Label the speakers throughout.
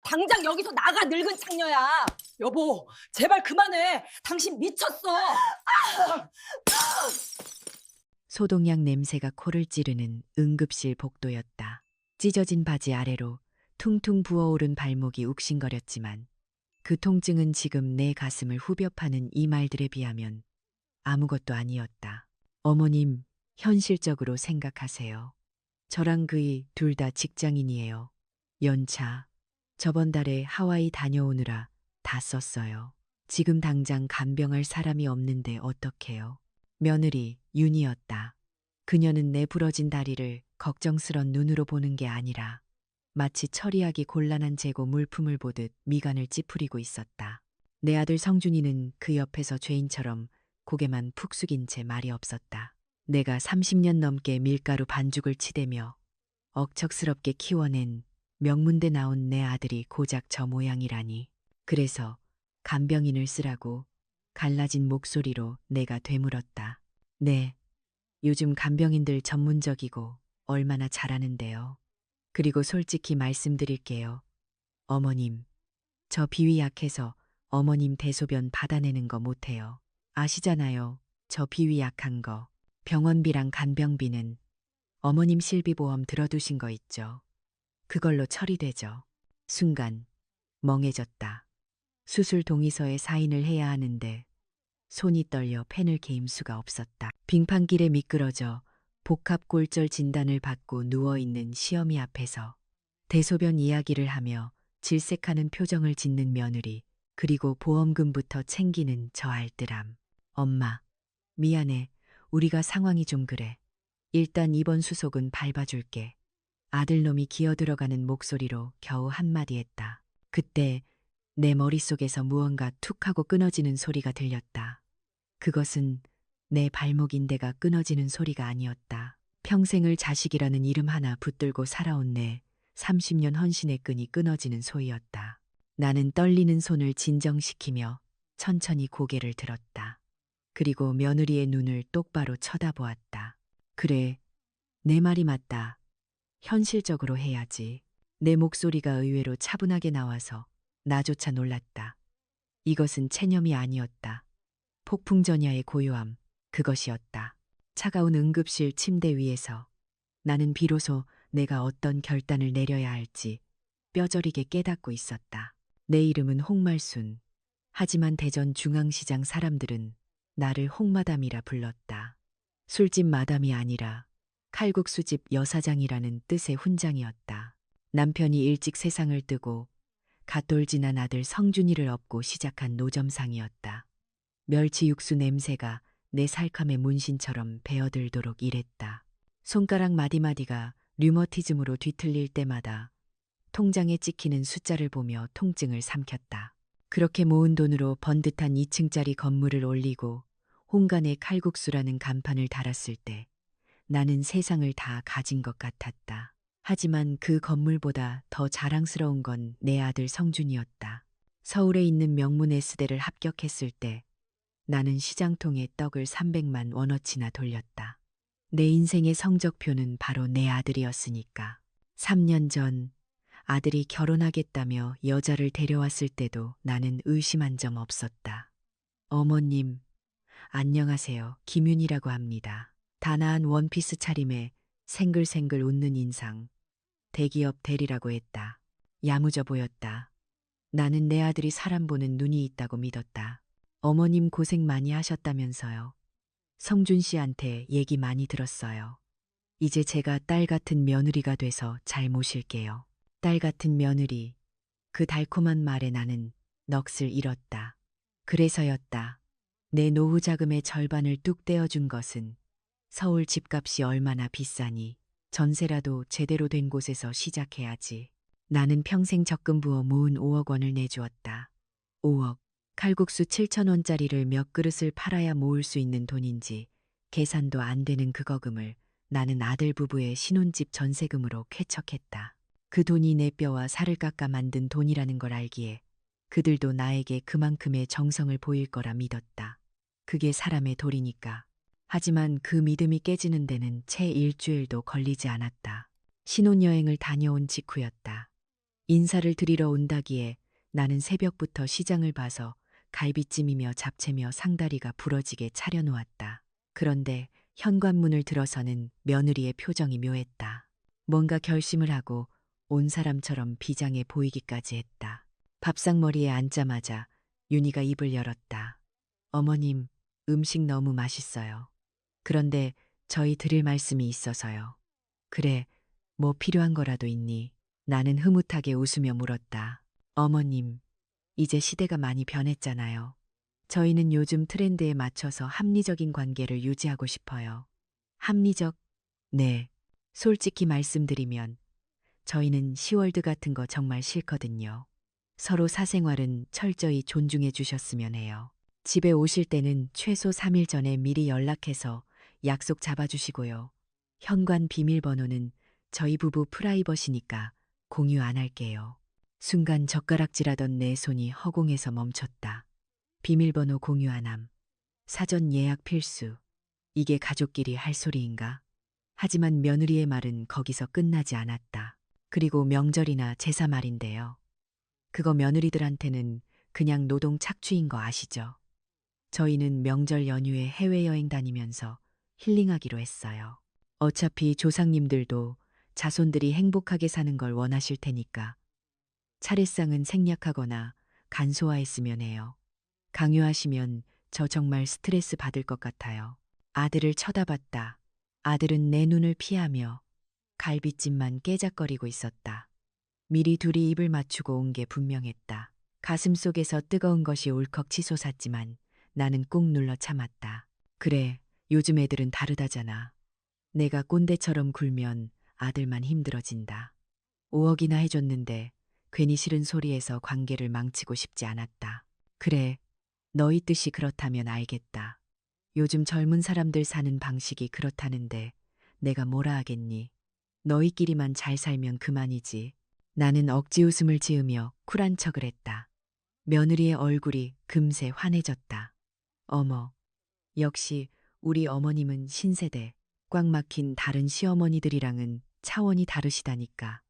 Speaker 1: 당장 여기서 나가, 늙은 창녀야. 여보, 제발 그만해. 당신 미쳤어.
Speaker 2: 소독약 냄새가 코를 찌르는 응급실 복도였다. 찢어진 바지 아래로 퉁퉁 부어오른 발목이 욱신거렸지만 그 통증은 지금 내 가슴을 후벼 파는 이 말들에 비하면 아무것도 아니었다. 어머님, 현실적으로 생각하세요. 저랑 그이 둘 다 직장인이에요. 연차, 저번 달에 하와이 다녀오느라 다 썼어요. 지금 당장 간병할 사람이 없는데 어떡해요? 며느리 윤이었다. 그녀는 내 부러진 다리를 걱정스런 눈으로 보는 게 아니라 마치 처리하기 곤란한 재고 물품을 보듯 미간을 찌푸리고 있었다. 내 아들 성준이는 그 옆에서 죄인처럼 고개만 푹 숙인 채 말이 없었다. 내가 30년 넘게 밀가루 반죽을 치대며 억척스럽게 키워낸 명문대 나온 내 아들이 고작 저 모양이라니. 그래서 간병인을 쓰라고 갈라진 목소리로 내가 되물었다. 네, 요즘 간병인들 전문적이고 얼마나 잘하는데요. 그리고 솔직히 말씀드릴게요. 어머님, 저 비위 약해서 어머님 대소변 받아내는 거 못해요. 아시잖아요. 저 비위 약한 거. 병원비랑 간병비는 어머님 실비보험 들어두신 거 있죠. 그걸로 처리되죠. 순간 멍해졌다. 수술 동의서에 사인을 해야 하는데 손이 떨려 펜을 개임 수가 없었다. 빙판길에 미끄러져 복합골절 진단을 받고 누워있는 시어미 앞에서 대소변 이야기를 하며 질색하는 표정을 짓는 며느리, 그리고 보험금부터 챙기는 저 알뜰함. 엄마, 미안해. 우리가 상황이 좀 그래. 일단 이번 수속은 밟아줄게. 아들놈이 기어들어가는 목소리로 겨우 한마디 했다. 그때 내 머릿속에서 무언가 툭 하고 끊어지는 소리가 들렸다. 그것은 내 발목 인대가 끊어지는 소리가 아니었다. 평생을 자식이라는 이름 하나 붙들고 살아온 내 30년 헌신의 끈이 끊어지는 소리였다. 나는 떨리는 손을 진정시키며 천천히 고개를 들었다. 그리고 며느리의 눈을 똑바로 쳐다보았다. 그래, 내 말이 맞다. 현실적으로 해야지. 내 목소리가 의외로 차분하게 나와서 나조차 놀랐다. 이것은 체념이 아니었다. 폭풍전야의 고요함, 그것이었다. 차가운 응급실 침대 위에서 나는 비로소 내가 어떤 결단을 내려야 할지 뼈저리게 깨닫고 있었다. 내 이름은 홍말순. 하지만 대전 중앙시장 사람들은 나를 홍마담이라 불렀다. 술집 마담이 아니라 칼국수집 여사장이라는 뜻의 훈장이었다. 남편이 일찍 세상을 뜨고 갓돌 지난 아들 성준이를 업고 시작한 노점상이었다. 멸치 육수 냄새가 내 살컴의 문신처럼 배어들도록 일했다. 손가락 마디마디가 류머티즘으로 뒤틀릴 때마다 통장에 찍히는 숫자를 보며 통증을 삼켰다. 그렇게 모은 돈으로 번듯한 2층짜리 건물을 올리고 홍간의 칼국수라는 간판을 달았을 때 나는 세상을 다 가진 것 같았다. 하지만 그 건물보다 더 자랑스러운 건 내 아들 성준이었다. 서울에 있는 명문 S대를 합격했을 때 나는 시장통에 떡을 300만 원어치나 돌렸다. 내 인생의 성적표는 바로 내 아들이었으니까. 3년 전 아들이 결혼하겠다며 여자를 데려왔을 때도 나는 의심한 점 없었다. 어머님, 안녕하세요. 김윤이라고 합니다. 단아한 원피스 차림에 생글생글 웃는 인상. 대기업 대리라고 했다. 야무져 보였다. 나는 내 아들이 사람 보는 눈이 있다고 믿었다. 어머님 고생 많이 하셨다면서요. 성준 씨한테 얘기 많이 들었어요. 이제 제가 딸 같은 며느리가 돼서 잘 모실게요. 딸 같은 며느리. 그 달콤한 말에 나는 넋을 잃었다. 그래서였다. 내 노후 자금의 절반을 뚝 떼어준 것은 서울 집값이 얼마나 비싸니 전세라도 제대로 된 곳에서 시작해야지. 나는 평생 적금 부어 모은 5억 원을 내주었다. 5억. 칼국수 7,000원짜리를 몇 그릇을 팔아야 모을 수 있는 돈인지 계산도 안 되는 그 거금을 나는 아들 부부의 신혼집 전세금으로 쾌척했다. 그 돈이 내 뼈와 살을 깎아 만든 돈이라는 걸 알기에 그들도 나에게 그만큼의 정성을 보일 거라 믿었다. 그게 사람의 도리니까. 하지만 그 믿음이 깨지는 데는 채 일주일도 걸리지 않았다. 신혼여행을 다녀온 직후였다. 인사를 드리러 온다기에 나는 새벽부터 시장을 봐서 갈비찜이며 잡채며 상다리가 부러지게 차려놓았다. 그런데 현관문을 들어서는 며느리의 표정이 묘했다. 뭔가 결심을 하고 온 사람처럼 비장해 보이기까지 했다. 밥상머리에 앉자마자 윤희가 입을 열었다. 어머님, 음식 너무 맛있어요. 그런데 저희 드릴 말씀이 있어서요. 그래, 뭐 필요한 거라도 있니? 나는 흐뭇하게 웃으며 물었다. 어머님, 이제 시대가 많이 변했잖아요. 저희는 요즘 트렌드에 맞춰서 합리적인 관계를 유지하고 싶어요. 합리적? 네. 솔직히 말씀드리면 저희는 시월드 같은 거 정말 싫거든요. 서로 사생활은 철저히 존중해 주셨으면 해요. 집에 오실 때는 최소 3일 전에 미리 연락해서 약속 잡아주시고요. 현관 비밀번호는 저희 부부 프라이버시니까 공유 안 할게요. 순간 젓가락질하던 내 손이 허공에서 멈췄다. 비밀번호 공유 안 함. 사전 예약 필수. 이게 가족끼리 할 소리인가? 하지만 며느리의 말은 거기서 끝나지 않았다. 그리고 명절이나 제사 말인데요. 그거 며느리들한테는 그냥 노동 착취인 거 아시죠? 저희는 명절 연휴에 해외여행 다니면서 힐링하기로 했어요. 어차피 조상님들도 자손들이 행복하게 사는 걸 원하실 테니까 차례상은 생략하거나 간소화했으면 해요. 강요하시면 저 정말 스트레스 받을 것 같아요. 아들을 쳐다봤다. 아들은 내 눈을 피하며 갈비찜만 깨작거리고 있었다. 미리 둘이 입을 맞추고 온 게 분명했다. 가슴 속에서 뜨거운 것이 울컥 치솟았지만 나는 꾹 눌러 참았다. 그래, 요즘 애들은 다르다잖아. 내가 꼰대처럼 굴면 아들만 힘들어진다. 5억이나 해줬는데 괜히 싫은 소리에서 관계를 망치고 싶지 않았다. 그래, 너희 뜻이 그렇다면 알겠다. 요즘 젊은 사람들 사는 방식이 그렇다는데 내가 뭐라 하겠니? 너희끼리만 잘 살면 그만이지. 나는 억지 웃음을 지으며 쿨한 척을 했다. 며느리의 얼굴이 금세 환해졌다. 어머, 역시 우리 어머님은 신세대. 꽉 막힌 다른 시어머니들이랑은 차원이 다르시다니까.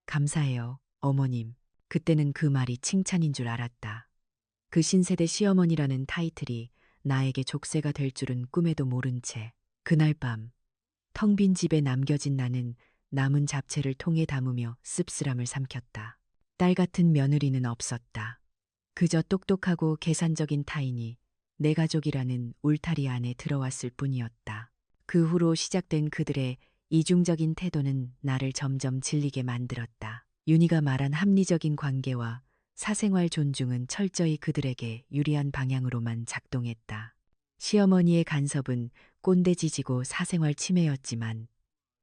Speaker 2: 감사해요, 어머님. 그때는 그 말이 칭찬인 줄 알았다. 그 신세대 시어머니라는 타이틀이 나에게 족쇄가 될 줄은 꿈에도 모른 채 그날 밤 텅 빈 집에 남겨진 나는 남은 잡채를 통에 담으며 씁쓸함을 삼켰다. 딸 같은 며느리는 없었다. 그저 똑똑하고 계산적인 타인이 내 가족이라는 울타리 안에 들어왔을 뿐이었다. 그 후로 시작된 그들의 이중적인 태도는 나를 점점 질리게 만들었다. 윤희가 말한 합리적인 관계와 사생활 존중은 철저히 그들에게 유리한 방향으로만 작동했다. 시어머니의 간섭은 꼰대지지고 사생활 침해였지만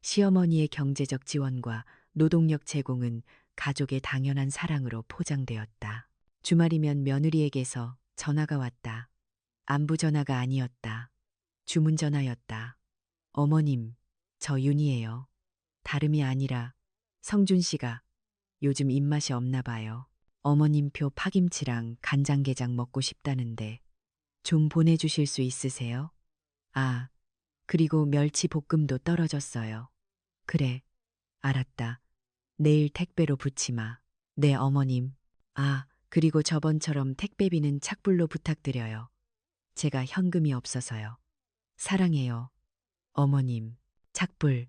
Speaker 2: 시어머니의 경제적 지원과 노동력 제공은 가족의 당연한 사랑으로 포장되었다. 주말이면 며느리에게서 전화가 왔다. 안부 전화가 아니었다. 주문 전화였다. 어머님, 저 윤희예요. 다름이 아니라 성준 씨가 요즘 입맛이 없나 봐요. 어머님표 파김치랑 간장게장 먹고 싶다는데 좀 보내주실 수 있으세요? 아, 그리고 멸치 볶음도 떨어졌어요. 그래, 알았다. 내일 택배로 붙이마. 네, 어머님. 아, 그리고 저번처럼 택배비는 착불로 부탁드려요. 제가 현금이 없어서요. 사랑해요. 어머님. 착불.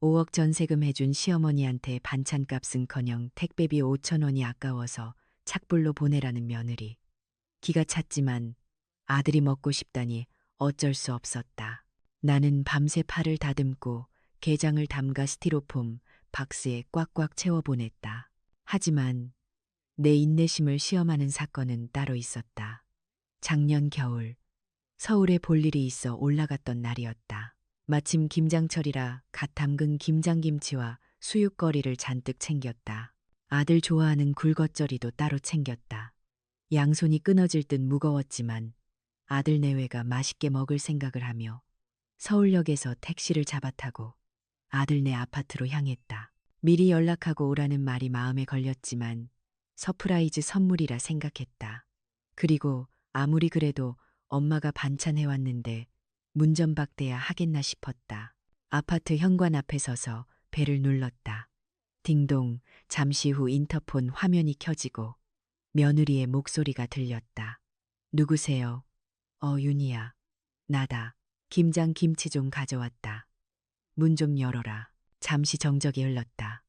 Speaker 2: 5억 전세금 해준 시어머니한테 반찬값은커녕 택배비 5천 원이 아까워서 착불로 보내라는 며느리. 기가 찼지만 아들이 먹고 싶다니 어쩔 수 없었다. 나는 밤새 팔을 다듬고 게장을 담가 스티로폼 박스에 꽉꽉 채워 보냈다. 하지만 내 인내심을 시험하는 사건은 따로 있었다. 작년 겨울 서울에 볼 일이 있어 올라갔던 날이었다. 마침 김장철이라 갓 담근 김장김치와 수육거리를 잔뜩 챙겼다. 아들 좋아하는 굴겉절이도 따로 챙겼다. 양손이 끊어질 듯 무거웠지만 아들 내외가 맛있게 먹을 생각을 하며 서울역에서 택시를 잡아타고 아들네 아파트로 향했다. 미리 연락하고 오라는 말이 마음에 걸렸지만 서프라이즈 선물이라 생각했다. 그리고 아무리 그래도 엄마가 반찬 해왔는데 문전박대야 하겠나 싶었다. 아파트 현관 앞에 서서 벨을 눌렀다. 딩동, 잠시 후 인터폰 화면이 켜지고 며느리의 목소리가 들렸다. 누구세요? 윤희야. 나다. 김장 김치 좀 가져왔다. 문 좀 열어라. 잠시 정적이 흘렀다.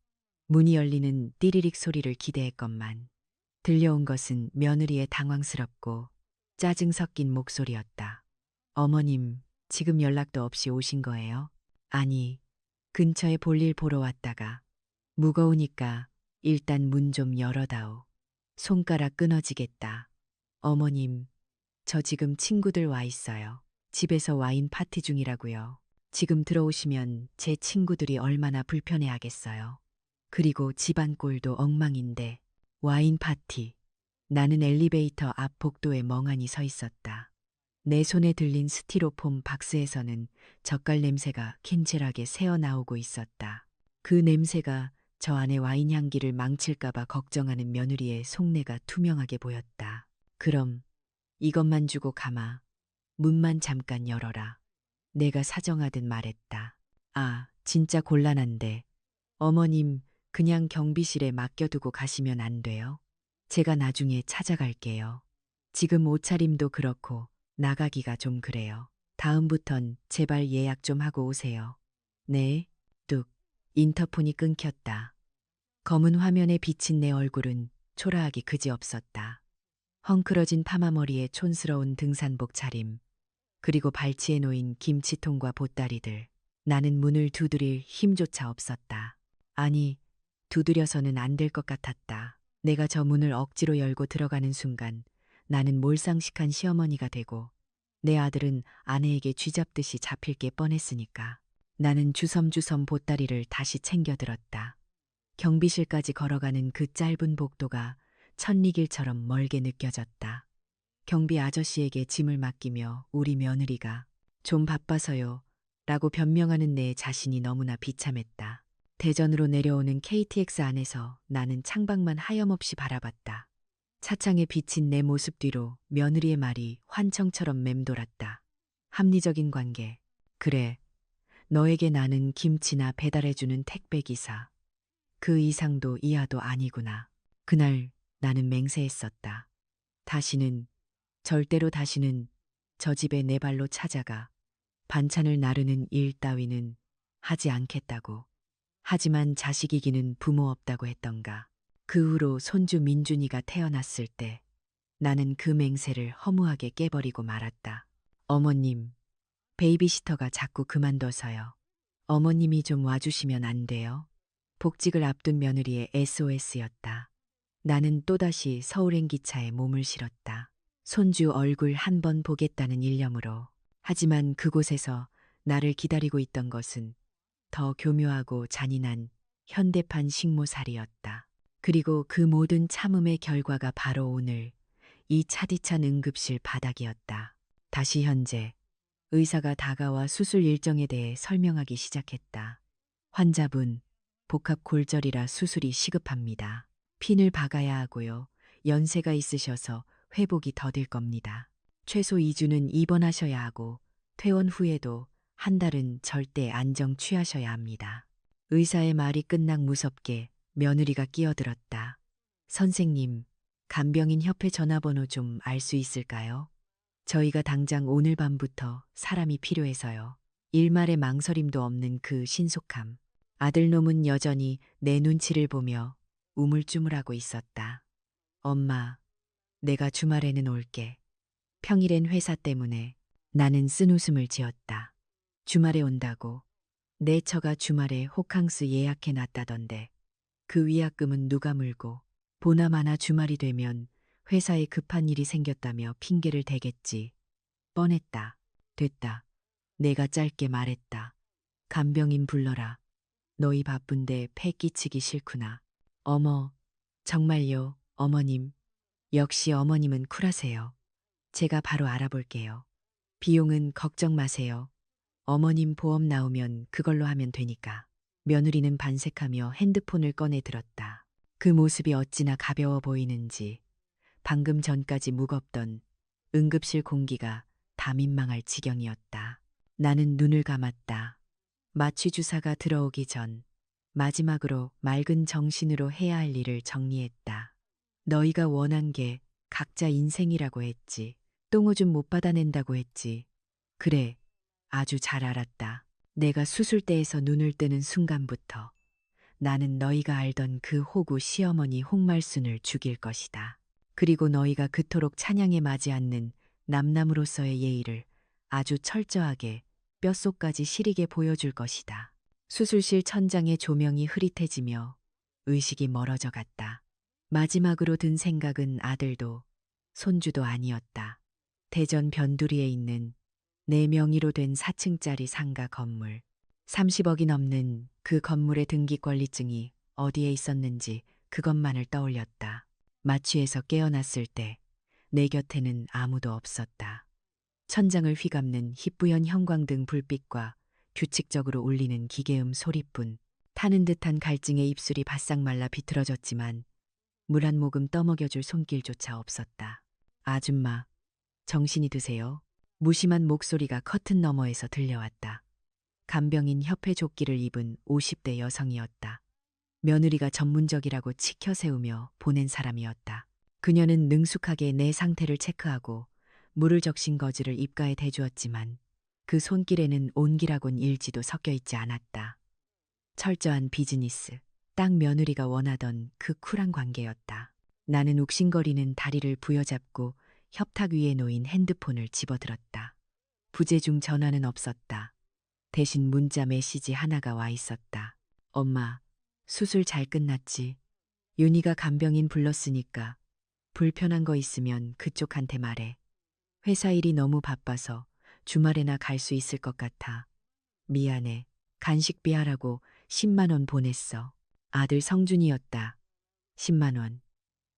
Speaker 2: 문이 열리는 띠리릭 소리를 기대했건만 들려온 것은 며느리의 당황스럽고 짜증 섞인 목소리였다. 어머님, 지금 연락도 없이 오신 거예요? 아니, 근처에 볼일 보러 왔다가 무거우니까 일단 문 좀 열어다오. 손가락 끊어지겠다. 어머님, 저 지금 친구들 와 있어요. 집에서 와인 파티 중이라고요. 지금 들어오시면 제 친구들이 얼마나 불편해하겠어요. 그리고 집안 꼴도 엉망인데 와인 파티. 나는 엘리베이터 앞 복도에 멍하니 서 있었다. 내 손에 들린 스티로폼 박스에서는 젓갈 냄새가 캔질하게 새어나오고 있었다. 그 냄새가 저 안에 와인 향기를 망칠까봐 걱정하는 며느리의 속내가 투명하게 보였다. 그럼 이것만 주고 가마. 문만 잠깐 열어라. 내가 사정하듯 말했다. 아, 진짜 곤란한데. 어머님, 그냥 경비실에 맡겨두고 가시면 안 돼요? 제가 나중에 찾아갈게요. 지금 옷차림도 그렇고 나가기가 좀 그래요. 다음부턴 제발 예약 좀 하고 오세요. 네, 뚝. 인터폰이 끊겼다. 검은 화면에 비친 내 얼굴은 초라하기 그지없었다. 헝클어진 파마머리에 촌스러운 등산복 차림, 그리고 발치에 놓인 김치통과 보따리들. 나는 문을 두드릴 힘조차 없었다. 아니, 두드려서는 안 될 것 같았다. 내가 저 문을 억지로 열고 들어가는 순간 나는 몰상식한 시어머니가 되고 내 아들은 아내에게 쥐잡듯이 잡힐 게 뻔했으니까. 나는 주섬주섬 보따리를 다시 챙겨 들었다. 경비실까지 걸어가는 그 짧은 복도가 천리길처럼 멀게 느껴졌다. 경비 아저씨에게 짐을 맡기며 우리 며느리가 좀 바빠서요 라고 변명하는 내 자신이 너무나 비참했다. 대전으로 내려오는 KTX 안에서 나는 창밖만 하염없이 바라봤다. 차창에 비친 내 모습 뒤로 며느리의 말이 환청처럼 맴돌았다. 합리적인 관계. 그래, 너에게 나는 김치나 배달해주는 택배기사. 그 이상도 이하도 아니구나. 그날 나는 맹세했었다. 다시는, 절대로 다시는 저 집에 내 발로 찾아가 반찬을 나르는 일 따위는 하지 않겠다고. 하지만 자식 이기는 부모 없다고 했던가. 그 후로 손주 민준이가 태어났을 때 나는 그 맹세를 허무하게 깨버리고 말았다. 어머님, 베이비시터가 자꾸 그만둬서요. 어머님이 좀 와주시면 안 돼요? 복직을 앞둔 며느리의 SOS였다. 나는 또다시 서울행 기차에 몸을 실었다. 손주 얼굴 한 번 보겠다는 일념으로. 하지만 그곳에서 나를 기다리고 있던 것은 더 교묘하고 잔인한 현대판 식모살이었다. 그리고 그 모든 참음의 결과가 바로 오늘 이 차디찬 응급실 바닥이었다. 다시 현재 의사가 다가와 수술 일정에 대해 설명하기 시작했다. 환자분, 복합 골절이라 수술이 시급합니다. 핀을 박아야 하고요. 연세가 있으셔서 회복이 더딜 겁니다. 최소 2주는 입원하셔야 하고 퇴원 후에도 한 달은 절대 안정 취하셔야 합니다. 의사의 말이 끝nak 무섭게 며느리가 끼어들었다. 선생님, 간병인 협회 전화번호 좀 알 수 있을까요? 저희가 당장 오늘 밤부터 사람이 필요해서요. 일말의 망설임도 없는 그 신속함. 아들놈은 여전히 내 눈치를 보며 우물쭈물하고 있었다. 엄마, 내가 주말에는 올게. 평일엔 회사 때문에. 나는 쓴웃음을 지었다. 주말에 온다고. 내 처가 주말에 호캉스 예약해 놨다던데. 그 위약금은 누가 물고. 보나마나 주말이 되면 회사에 급한 일이 생겼다며 핑계를 대겠지. 뻔했다. 됐다. 내가 짧게 말했다. 간병인 불러라. 너희 바쁜데 패 끼치기 싫구나. 어머, 정말요, 어머님. 역시 어머님은 쿨하세요. 제가 바로 알아볼게요. 비용은 걱정 마세요. 어머님 보험 나오면 그걸로 하면 되니까. 며느리는 반색하며 핸드폰을 꺼내 들었다. 그 모습이 어찌나 가벼워 보이는지 방금 전까지 무겁던 응급실 공기가 다 민망할 지경이었다. 나는 눈을 감았다. 마취 주사가 들어오기 전 마지막으로 맑은 정신으로 해야 할 일을 정리했다. 너희가 원한 게 각자 인생이라고 했지. 똥오줌 못 받아낸다고 했지. 그래, 아주 잘 알았다. 내가 수술대에서 눈을 뜨는 순간부터 나는 너희가 알던 그 호구 시어머니 홍말순을 죽일 것이다. 그리고 너희가 그토록 찬양에 맞지 않는 남남으로서의 예의를 아주 철저하게 뼛속까지 시리게 보여줄 것이다. 수술실 천장의 조명이 흐릿해지며 의식이 멀어져 갔다. 마지막으로 든 생각은 아들도 손주도 아니었다. 대전 변두리에 있는 내 명의로 된 4층짜리 상가 건물. 30억이 넘는 그 건물의 등기권리증이 어디에 있었는지 그것만을 떠올렸다. 마취에서 깨어났을 때 내 곁에는 아무도 없었다. 천장을 휘감는 희뿌연 형광등 불빛과 규칙적으로 울리는 기계음 소리뿐. 타는 듯한 갈증에 입술이 바싹 말라 비틀어졌지만 물 한 모금 떠먹여줄 손길조차 없었다. 아줌마, 정신이 드세요? 무심한 목소리가 커튼 너머에서 들려왔다. 간병인 협회 조끼를 입은 50대 여성이었다. 며느리가 전문적이라고 치켜 세우며 보낸 사람이었다. 그녀는 능숙하게 내 상태를 체크하고 물을 적신 거즈를 입가에 대주었지만 그 손길에는 온기라곤 일지도 섞여 있지 않았다. 철저한 비즈니스, 딱 며느리가 원하던 그 쿨한 관계였다. 나는 욱신거리는 다리를 부여잡고 협탁 위에 놓인 핸드폰을 집어들었다. 부재중 전화는 없었다. 대신 문자 메시지 하나가 와 있었다. 엄마, 수술 잘 끝났지? 윤희가 간병인 불렀으니까 불편한 거 있으면 그쪽한테 말해. 회사 일이 너무 바빠서 주말에나 갈 수 있을 것 같아. 미안해. 간식비 하라고 10만 원 보냈어. 아들 성준이었다. 10만 원.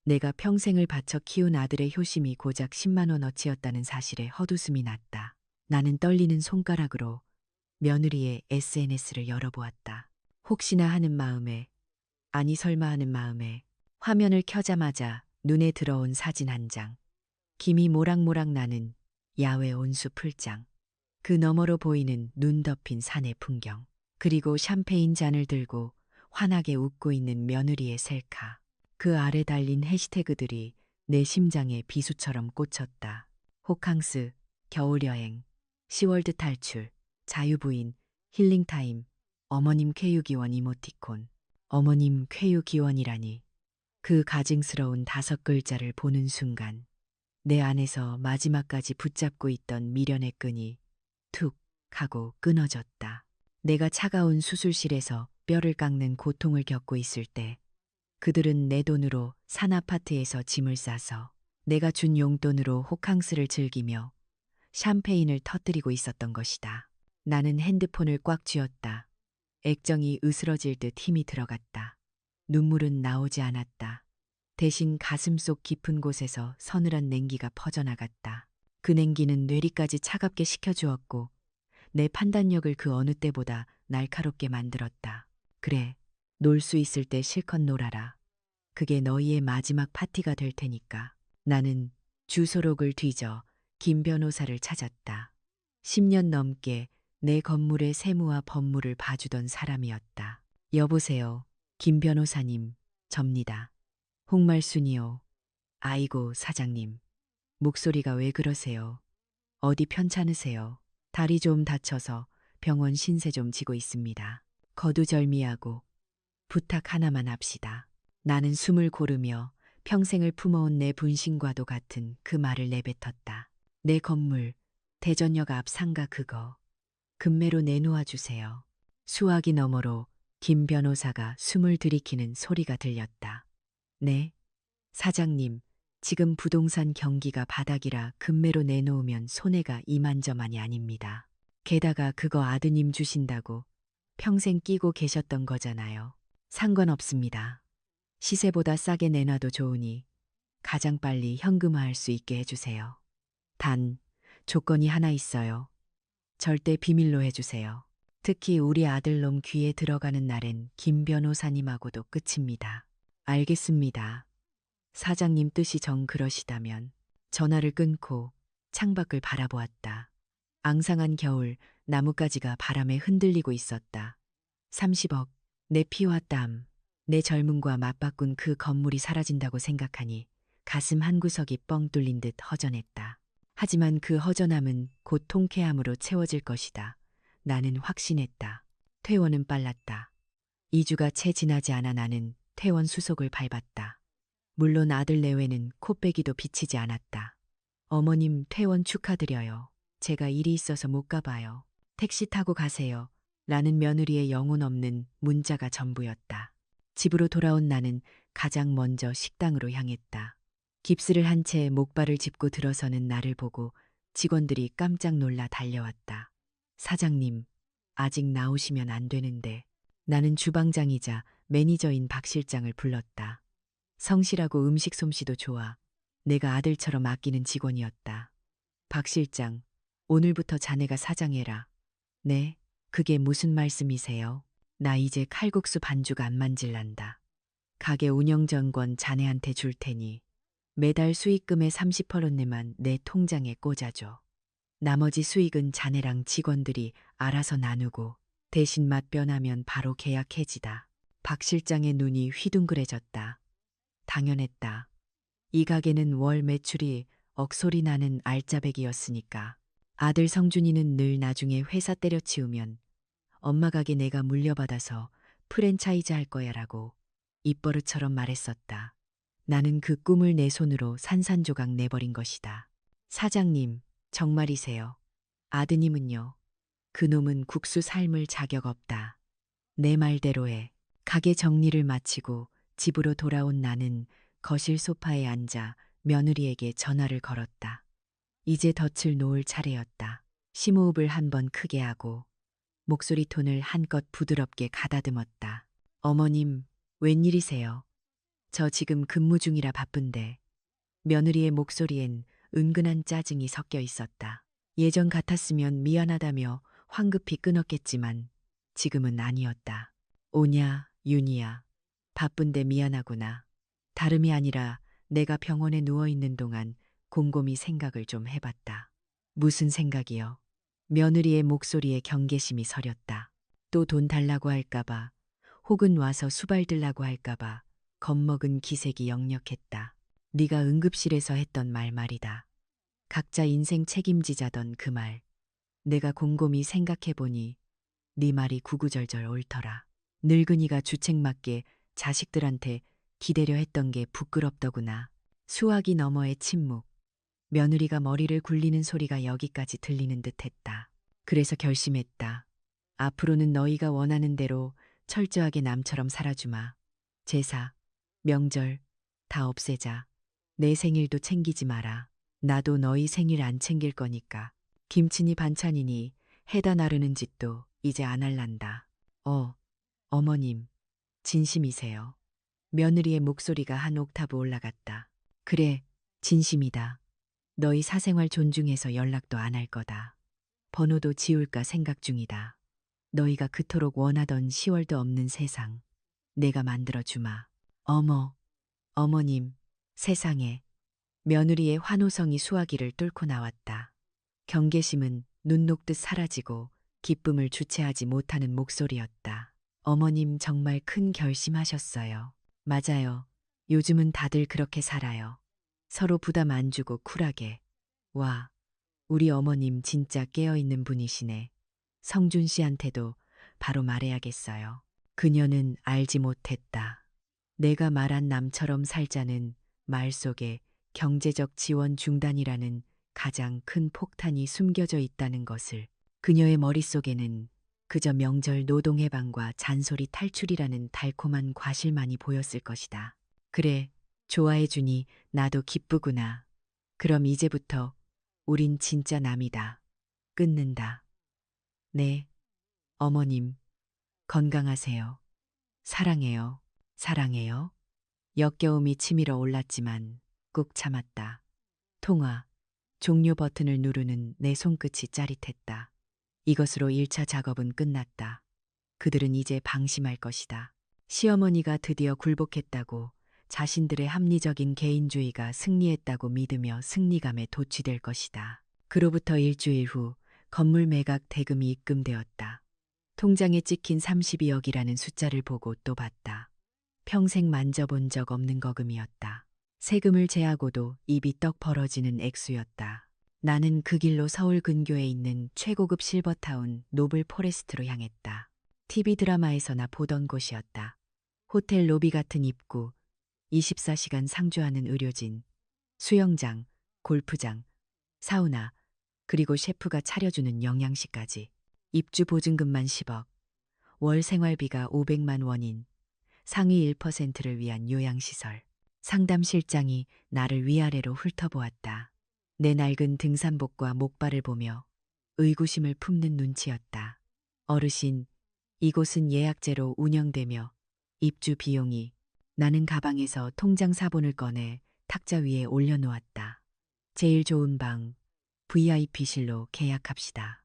Speaker 2: 내가 평생을 바쳐 키운 아들의 효심이 고작 10만 원어치였다는 사실에 헛웃음이 났다. 나는 떨리는 손가락으로 며느리의 SNS를 열어보았다. 혹시나 하는 마음에, 아니 설마 하는 마음에 화면을 켜자마자 눈에 들어온 사진 한 장. 김이 모락모락 나는 야외 온수 풀장. 그 너머로 보이는 눈 덮인 산의 풍경. 그리고 샴페인 잔을 들고 환하게 웃고 있는 며느리의 셀카. 그 아래 달린 해시태그들이 내 심장에 비수처럼 꽂혔다. 호캉스, 겨울여행, 시월드 탈출, 자유부인, 힐링타임, 어머님 쾌유기원 이모티콘. 어머님 쾌유기원이라니. 그 가증스러운 5글자를 보는 순간 내 안에서 마지막까지 붙잡고 있던 미련의 끈이 툭 하고 끊어졌다. 내가 차가운 수술실에서 뼈를 깎는 고통을 겪고 있을 때 그들은 내 돈으로 산 아파트에서 짐을 싸서 내가 준 용돈으로 호캉스를 즐기며 샴페인을 터뜨리고 있었던 것이다. 나는 핸드폰을 꽉 쥐었다. 액정이 으스러질 듯 힘이 들어갔다. 눈물은 나오지 않았다. 대신 가슴속 깊은 곳에서 서늘한 냉기가 퍼져나갔다. 그 냉기는 뇌리까지 차갑게 식혀주었고 내 판단력을 그 어느 때보다 날카롭게 만들었다. 그래, 놀 수 있을 때 실컷 놀아라. 그게 너희의 마지막 파티가 될 테니까. 나는 주소록을 뒤져 김 변호사를 찾았다. 10년 넘게 내 건물의 세무와 법무를 봐주던 사람이었다. 여보세요, 김 변호사님, 접니다. 홍말순이요. 아이고, 사장님. 목소리가 왜 그러세요? 어디 편찮으세요? 다리 좀 다쳐서 병원 신세 좀 지고 있습니다. 거두절미하고 부탁 하나만 합시다. 나는 숨을 고르며 평생을 품어온 내 분신과도 같은 그 말을 내뱉었다. 내 건물, 대전역 앞 상가 그거 금매로 내놓아 주세요. 수화기 너머로 김 변호사가 숨을 들이키는 소리가 들렸다. 네, 사장님, 지금 부동산 경기가 바닥이라 금매로 내놓으면 손해가 이만저만이 아닙니다. 게다가 그거 아드님 주신다고 평생 끼고 계셨던 거잖아요. 상관없습니다. 시세보다 싸게 내놔도 좋으니 가장 빨리 현금화할 수 있게 해주세요. 단, 조건이 하나 있어요. 절대 비밀로 해주세요. 특히 우리 아들놈 귀에 들어가는 날엔 김 변호사님하고도 끝입니다. 알겠습니다. 사장님 뜻이 정 그러시다면. 전화를 끊고 창밖을 바라보았다. 앙상한 겨울 나뭇가지가 바람에 흔들리고 있었다. 30억, 내 피와 땀, 내 젊음과 맞바꾼 그 건물이 사라진다고 생각하니 가슴 한구석이 뻥 뚫린 듯 허전했다. 하지만 그 허전함은 곧 통쾌함으로 채워질 것이다. 나는 확신했다. 퇴원은 빨랐다. 2주가 채 지나지 않아 나는 퇴원 수속을 밟았다. 물론 아들 내외는 코빼기도 비치지 않았다. 어머님 퇴원 축하드려요. 제가 일이 있어서 못 가봐요. 택시 타고 가세요. 라는 며느리의 영혼 없는 문자가 전부였다. 집으로 돌아온 나는 가장 먼저 식당으로 향했다. 깁스를 한 채 목발을 짚고 들어서는 나를 보고 직원들이 깜짝 놀라 달려왔다. 사장님, 아직 나오시면 안 되는데. 나는 주방장이자 매니저인 박 실장을 불렀다. 성실하고 음식 솜씨도 좋아. 내가 아들처럼 아끼는 직원이었다. 박 실장, 오늘부터 자네가 사장해라. 네, 그게 무슨 말씀이세요? 나 이제 칼국수 반죽 안 만질란다. 가게 운영전권 자네한테 줄 테니 매달 수익금의 30%내만 내 통장에 꽂아줘. 나머지 수익은 자네랑 직원들이 알아서 나누고 대신 맛 변하면 바로 계약 해지다. 박 실장의 눈이 휘둥그레졌다. 당연했다. 이 가게는 월 매출이 억소리 나는 알짜배기였으니까. 아들 성준이는 늘 나중에 회사 때려치우면 엄마 가게 내가 물려받아서 프랜차이즈 할 거야라고 입버릇처럼 말했었다. 나는 그 꿈을 내 손으로 산산조각 내버린 것이다. 사장님, 정말이세요? 아드님은요? 그놈은 국수 삶을 자격 없다. 내 말대로 해. 가게 정리를 마치고 집으로 돌아온 나는 거실 소파에 앉아 며느리에게 전화를 걸었다. 이제 덫을 놓을 차례였다. 심호흡을 한 번 크게 하고 목소리 톤을 한껏 부드럽게 가다듬었다. 어머님, 웬일이세요? 저 지금 근무 중이라 바쁜데. 며느리의 목소리엔 은근한 짜증이 섞여 있었다. 예전 같았으면 미안하다며 황급히 끊었겠지만 지금은 아니었다. 오냐, 윤희야. 바쁜데 미안하구나. 다름이 아니라 내가 병원에 누워있는 동안 곰곰이 생각을 좀 해봤다. 무슨 생각이요? 며느리의 목소리에 경계심이 서렸다. 또 돈 달라고 할까봐, 혹은 와서 수발들라고 할까봐 겁먹은 기색이 역력했다. 네가 응급실에서 했던 말 말이다. 각자 인생 책임지자던 그 말. 내가 곰곰이 생각해보니 네 말이 구구절절 옳더라. 늙은이가 주책맞게 자식들한테 기대려 했던 게 부끄럽더구나. 수화기 너머의 침묵. 며느리가 머리를 굴리는 소리가 여기까지 들리는 듯했다. 그래서 결심했다. 앞으로는 너희가 원하는 대로 철저하게 남처럼 살아주마. 제사, 명절 다 없애자. 내 생일도 챙기지 마라. 나도 너희 생일 안 챙길 거니까. 김치니 반찬이니 해다 나르는 짓도 이제 안 할란다. 어머님, 진심이세요? 며느리의 목소리가 한 옥타브 올라갔다. 그래, 진심이다. 너희 사생활 존중해서 연락도 안 할 거다. 번호도 지울까 생각 중이다. 너희가 그토록 원하던 10월도 없는 세상. 내가 만들어주마. 어머님, 세상에. 며느리의 환호성이 수화기를 뚫고 나왔다. 경계심은 눈 녹듯 사라지고 기쁨을 주체하지 못하는 목소리였다. 어머님 정말 큰 결심하셨어요. 맞아요. 요즘은 다들 그렇게 살아요. 서로 부담 안 주고 쿨하게. 와, 우리 어머님 진짜 깨어있는 분이시네. 성준 씨한테도 바로 말해야겠어요. 그녀는 알지 못했다. 내가 말한 남처럼 살자는 말 속에 경제적 지원 중단이라는 가장 큰 폭탄이 숨겨져 있다는 것을. 그녀의 머릿속에는 그저 명절 노동 해방과 잔소리 탈출이라는 달콤한 과실만이 보였을 것이다. 그래, 좋아해주니 나도 기쁘구나. 그럼 이제부터 우린 진짜 남이다. 끊는다. 네, 어머님, 건강하세요. 사랑해요. 사랑해요. 역겨움이 치밀어 올랐지만 꾹 참았다. 통화, 종료 버튼을 누르는 내 손끝이 짜릿했다. 이것으로 1차 작업은 끝났다. 그들은 이제 방심할 것이다. 시어머니가 드디어 굴복했다고, 자신들의 합리적인 개인주의가 승리했다고 믿으며 승리감에 도취될 것이다. 그로부터 일주일 후 건물 매각 대금이 입금되었다. 통장에 찍힌 32억이라는 숫자를 보고 또 봤다. 평생 만져본 적 없는 거금이었다. 세금을 제하고도 입이 떡 벌어지는 액수였다. 나는 그 길로 서울 근교에 있는 최고급 실버타운 노블 포레스트로 향했다. TV 드라마에서나 보던 곳이었다. 호텔 로비 같은 입구, 24시간 상주하는 의료진, 수영장, 골프장, 사우나, 그리고 셰프가 차려주는 영양식까지. 입주 보증금만 10억, 월 생활비가 500만 원인 상위 1%를 위한 요양시설. 상담실장이 나를 위아래로 훑어보았다. 내 낡은 등산복과 목발을 보며 의구심을 품는 눈치였다. 어르신, 이곳은 예약제로 운영되며 입주 비용이. 나는 가방에서 통장 사본을 꺼내 탁자 위에 올려놓았다. 제일 좋은 방, VIP실로 계약합시다.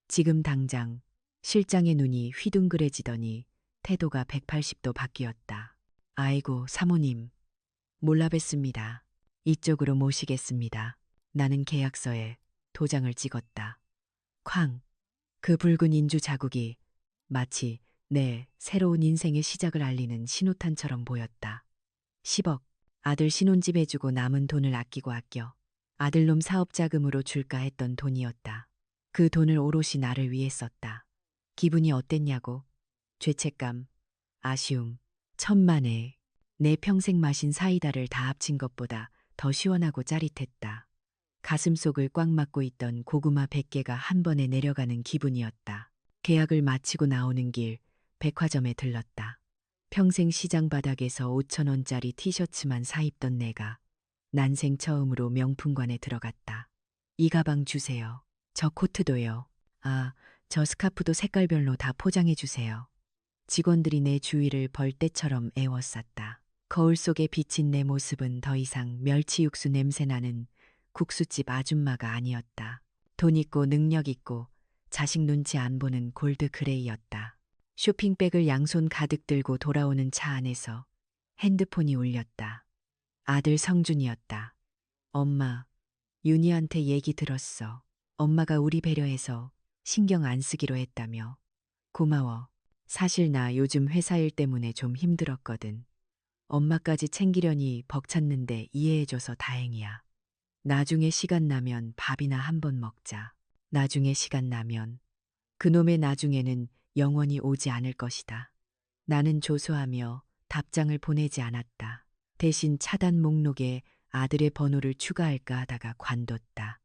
Speaker 2: 지금 당장. 실장의 눈이 휘둥그레지더니 태도가 180도 바뀌었다. 아이고, 사모님. 몰라 뵀습니다. 이쪽으로 모시겠습니다. 나는 계약서에 도장을 찍었다. 쾅. 그 붉은 인주 자국이 마치 내 새로운 인생의 시작을 알리는 신호탄처럼 보였다. 10억. 아들 신혼집 해주고 남은 돈을 아끼고 아껴 아들놈 사업 자금으로 줄까 했던 돈이었다. 그 돈을 오롯이 나를 위해 썼다. 기분이 어땠냐고? 죄책감, 아쉬움, 천만에 내 평생 마신 사이다를 다 합친 것보다 더 시원하고 짜릿했다. 가슴속을 꽉 막고 있던 고구마 100개가 한 번에 내려가는 기분이었다. 계약을 마치고 나오는 길 백화점에 들렀다. 평생 시장 바닥에서 5천 원짜리 티셔츠만 사입던 내가 난생 처음으로 명품관에 들어갔다. 이 가방 주세요. 저 코트도요. 아, 저 스카프도 색깔별로 다 포장해 주세요. 직원들이 내 주위를 벌떼처럼 에워쌌다. 거울 속에 비친 내 모습은 더 이상 멸치 육수 냄새나는 국수집 아줌마가 아니었다. 돈 있고 능력 있고 자식 눈치 안 보는 골드 그레이였다. 쇼핑백을 양손 가득 들고 돌아오는 차 안에서 핸드폰이 울렸다. 아들 성준이었다. 엄마, 윤희한테 얘기 들었어. 엄마가 우리 배려해서 신경 안 쓰기로 했다며. 고마워. 사실 나 요즘 회사 일 때문에 좀 힘들었거든. 엄마까지 챙기려니 벅찼는데 이해해줘서 다행이야. 나중에 시간 나면 밥이나 한번 먹자. 나중에 시간 나면. 그놈의 나중에는 영원히 오지 않을 것이다. 나는 조소하며 답장을 보내지 않았다. 대신 차단 목록에 아들의 번호를 추가할까 하다가 관뒀다.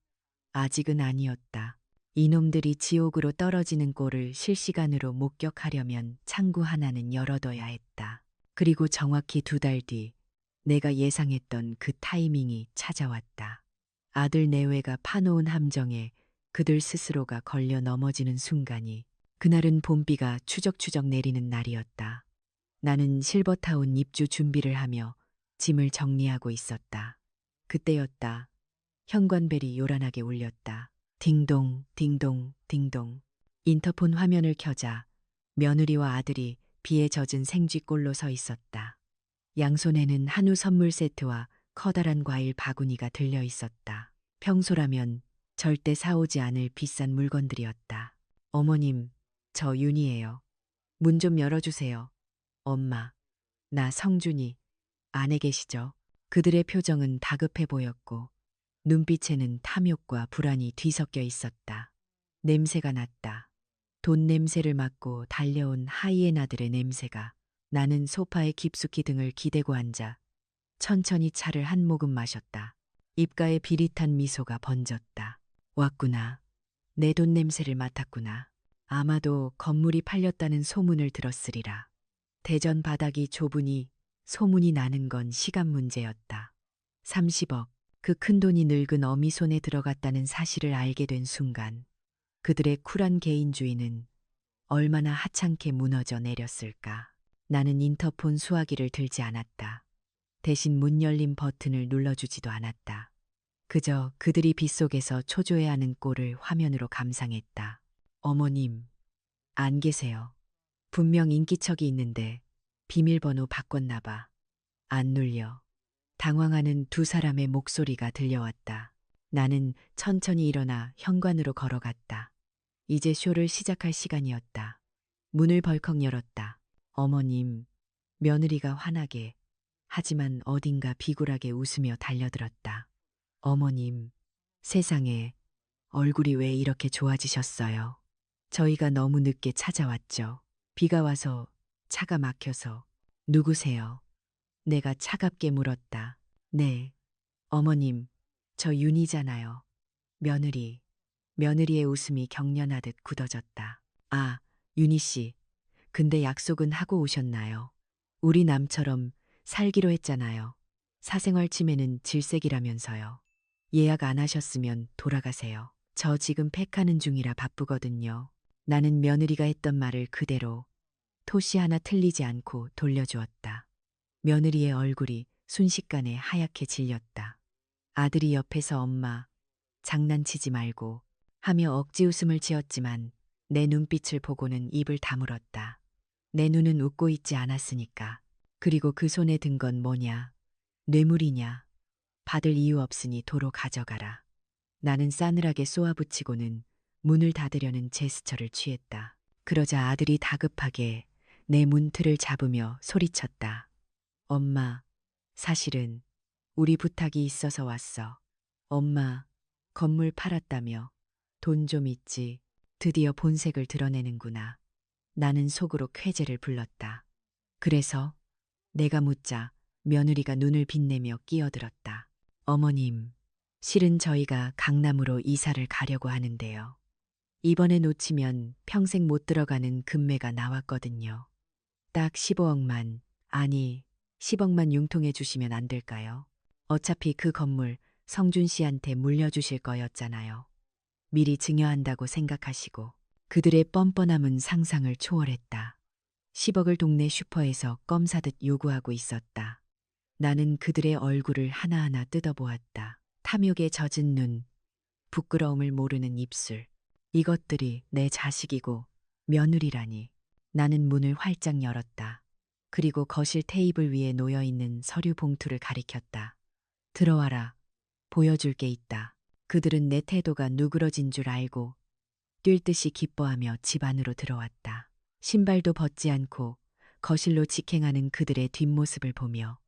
Speaker 2: 아직은 아니었다. 이놈들이 지옥으로 떨어지는 꼴을 실시간으로 목격하려면 창구 하나는 열어둬야 했다. 그리고 정확히 2달 뒤 내가 예상했던 그 타이밍이 찾아왔다. 아들 내외가 파놓은 함정에 그들 스스로가 걸려 넘어지는 순간이. 그날은 봄비가 추적추적 내리는 날이었다. 나는 실버타운 입주 준비를 하며 짐을 정리하고 있었다. 그때였다. 현관벨이 요란하게 울렸다. 딩동, 딩동, 딩동. 인터폰 화면을 켜자 며느리와 아들이 비에 젖은 생쥐꼴로 서 있었다. 양손에는 한우 선물 세트와 커다란 과일 바구니가 들려 있었다. 평소라면 절대 사오지 않을 비싼 물건들이었다. 어머님, 저 윤이에요. 문 좀 열어주세요. 엄마, 나 성준이. 안에 계시죠? 그들의 표정은 다급해 보였고 눈빛에는 탐욕과 불안이 뒤섞여 있었다. 냄새가 났다. 돈 냄새를 맡고 달려온 하이에나들의 냄새가. 나는 소파에 깊숙이 등을 기대고 앉아 천천히 차를 한 모금 마셨다. 입가에 비릿한 미소가 번졌다. 왔구나. 내 돈 냄새를 맡았구나. 아마도 건물이 팔렸다는 소문을 들었으리라. 대전 바닥이 좁으니 소문이 나는 건 시간 문제였다. 30억, 그 큰 돈이 늙은 어미 손에 들어갔다는 사실을 알게 된 순간 그들의 쿨한 개인주의는 얼마나 하찮게 무너져 내렸을까. 나는 인터폰 수화기를 들지 않았다. 대신 문 열림 버튼을 눌러주지도 않았다. 그저 그들이 빗속에서 초조해하는 꼴을 화면으로 감상했다. 어머님, 안 계세요. 분명 인기척이 있는데 비밀번호 바꿨나 봐. 안 눌려. 당황하는 두 사람의 목소리가 들려왔다. 나는 천천히 일어나 현관으로 걸어갔다. 이제 쇼를 시작할 시간이었다. 문을 벌컥 열었다. 어머님, 며느리가 화나게 하지만 어딘가 비굴하게 웃으며 달려들었다. 어머님, 세상에 얼굴이 왜 이렇게 좋아지셨어요? 저희가 너무 늦게 찾아왔죠. 비가 와서 차가 막혀서. 누구세요? 내가 차갑게 물었다. 네, 어머님, 저 윤이잖아요. 며느리. 며느리의 웃음이 경련하듯 굳어졌다. 아, 윤희 씨. 근데 약속은 하고 오셨나요? 우리 남처럼 살기로 했잖아요. 사생활 침해는 질색이라면서요. 예약 안 하셨으면 돌아가세요. 저 지금 팩하는 중이라 바쁘거든요. 나는 며느리가 했던 말을 그대로 토시 하나 틀리지 않고 돌려주었다. 며느리의 얼굴이 순식간에 하얗게 질렸다. 아들이 옆에서 엄마, 장난치지 말고 하며 억지 웃음을 지었지만 내 눈빛을 보고는 입을 다물었다. 내 눈은 웃고 있지 않았으니까. 그리고 그 손에 든 건 뭐냐? 뇌물이냐? 받을 이유 없으니 도로 가져가라. 나는 싸늘하게 쏘아붙이고는 문을 닫으려는 제스처를 취했다. 그러자 아들이 다급하게 내 문틀을 잡으며 소리쳤다. 엄마, 사실은 우리 부탁이 있어서 왔어. 엄마, 건물 팔았다며. 돈 좀 있지. 드디어 본색을 드러내는구나. 나는 속으로 쾌재를 불렀다. 그래서 내가 묻자 며느리가 눈을 빛내며 끼어들었다. 어머님, 실은 저희가 강남으로 이사를 가려고 하는데요. 이번에 놓치면 평생 못 들어가는 금매가 나왔거든요. 딱 15억만, 아니 10억만 융통해 주시면 안 될까요? 어차피 그 건물 성준 씨한테 물려주실 거였잖아요. 미리 증여한다고 생각하시고. 그들의 뻔뻔함은 상상을 초월했다. 10억을 동네 슈퍼에서 껌 사듯 요구하고 있었다. 나는 그들의 얼굴을 하나하나 뜯어보았다. 탐욕에 젖은 눈, 부끄러움을 모르는 입술. 이것들이 내 자식이고 며느리라니. 나는 문을 활짝 열었다. 그리고 거실 테이블 위에 놓여있는 서류 봉투를 가리켰다. 들어와라. 보여줄 게 있다. 그들은 내 태도가 누그러진 줄 알고 뛸 듯이 기뻐하며 집 안으로 들어왔다. 신발도 벗지 않고 거실로 직행하는 그들의 뒷모습을 보며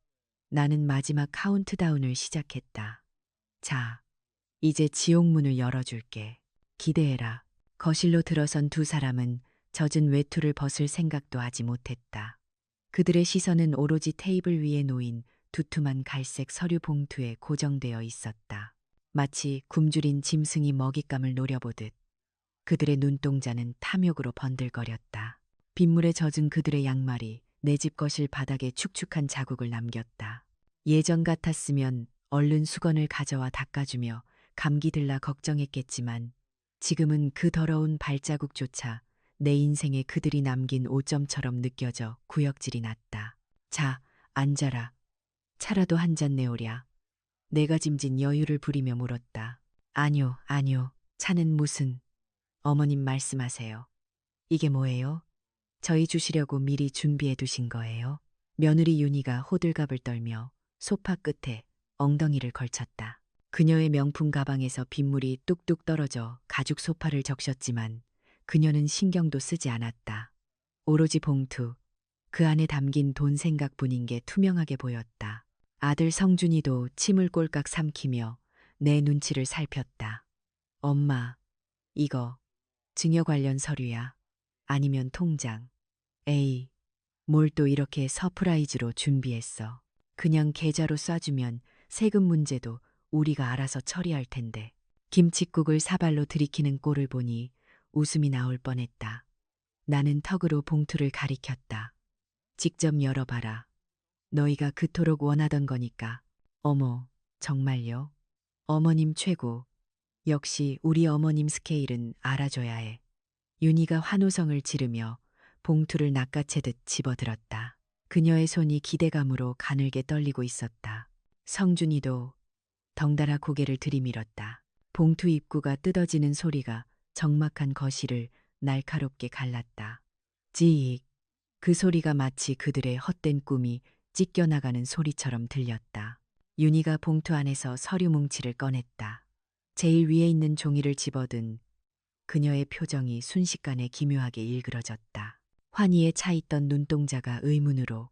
Speaker 2: 나는 마지막 카운트다운을 시작했다. 자, 이제 지옥문을 열어줄게. 기대해라. 거실로 들어선 두 사람은 젖은 외투를 벗을 생각도 하지 못했다. 그들의 시선은 오로지 테이블 위에 놓인 두툼한 갈색 서류 봉투에 고정되어 있었다. 마치 굶주린 짐승이 먹잇감을 노려보듯. 그들의 눈동자는 탐욕으로 번들거렸다. 빗물에 젖은 그들의 양말이 내 집 거실 바닥에 축축한 자국을 남겼다. 예전 같았으면 얼른 수건을 가져와 닦아주며 감기 들라 걱정했겠지만 지금은 그 더러운 발자국조차 내 인생에 그들이 남긴 오점처럼 느껴져 구역질이 났다. 자, 앉아라. 차라도 한 잔 내오랴. 내가 짐진 여유를 부리며 물었다. 아뇨, 아뇨. 차는 무슨... 어머님 말씀하세요. 이게 뭐예요? 저희 주시려고 미리 준비해 두신 거예요? 며느리 윤희가 호들갑을 떨며 소파 끝에 엉덩이를 걸쳤다. 그녀의 명품 가방에서 빗물이 뚝뚝 떨어져 가죽 소파를 적셨지만 그녀는 신경도 쓰지 않았다. 오로지 봉투, 그 안에 담긴 돈 생각뿐인 게 투명하게 보였다. 아들 성준이도 침을 꼴깍 삼키며 내 눈치를 살폈다. 엄마, 이거 증여 관련 서류야. 아니면 통장. 에이, 뭘 또 이렇게 서프라이즈로 준비했어. 그냥 계좌로 쏴주면 세금 문제도 우리가 알아서 처리할 텐데. 김칫국을 사발로 들이키는 꼴을 보니 웃음이 나올 뻔했다. 나는 턱으로 봉투를 가리켰다. 직접 열어봐라. 너희가 그토록 원하던 거니까. 어머, 정말요? 어머님 최고. 역시 우리 어머님 스케일은 알아줘야 해. 윤희가 환호성을 지르며 봉투를 낚아채듯 집어들었다. 그녀의 손이 기대감으로 가늘게 떨리고 있었다. 성준이도 덩달아 고개를 들이밀었다. 봉투 입구가 뜯어지는 소리가 적막한 거실을 날카롭게 갈랐다. 지익. 그 소리가 마치 그들의 헛된 꿈이 찢겨나가는 소리처럼 들렸다. 윤희가 봉투 안에서 서류 뭉치를 꺼냈다. 제일 위에 있는 종이를 집어든 그녀의 표정이 순식간에 기묘하게 일그러졌다. 환희에 차 있던 눈동자가 의문으로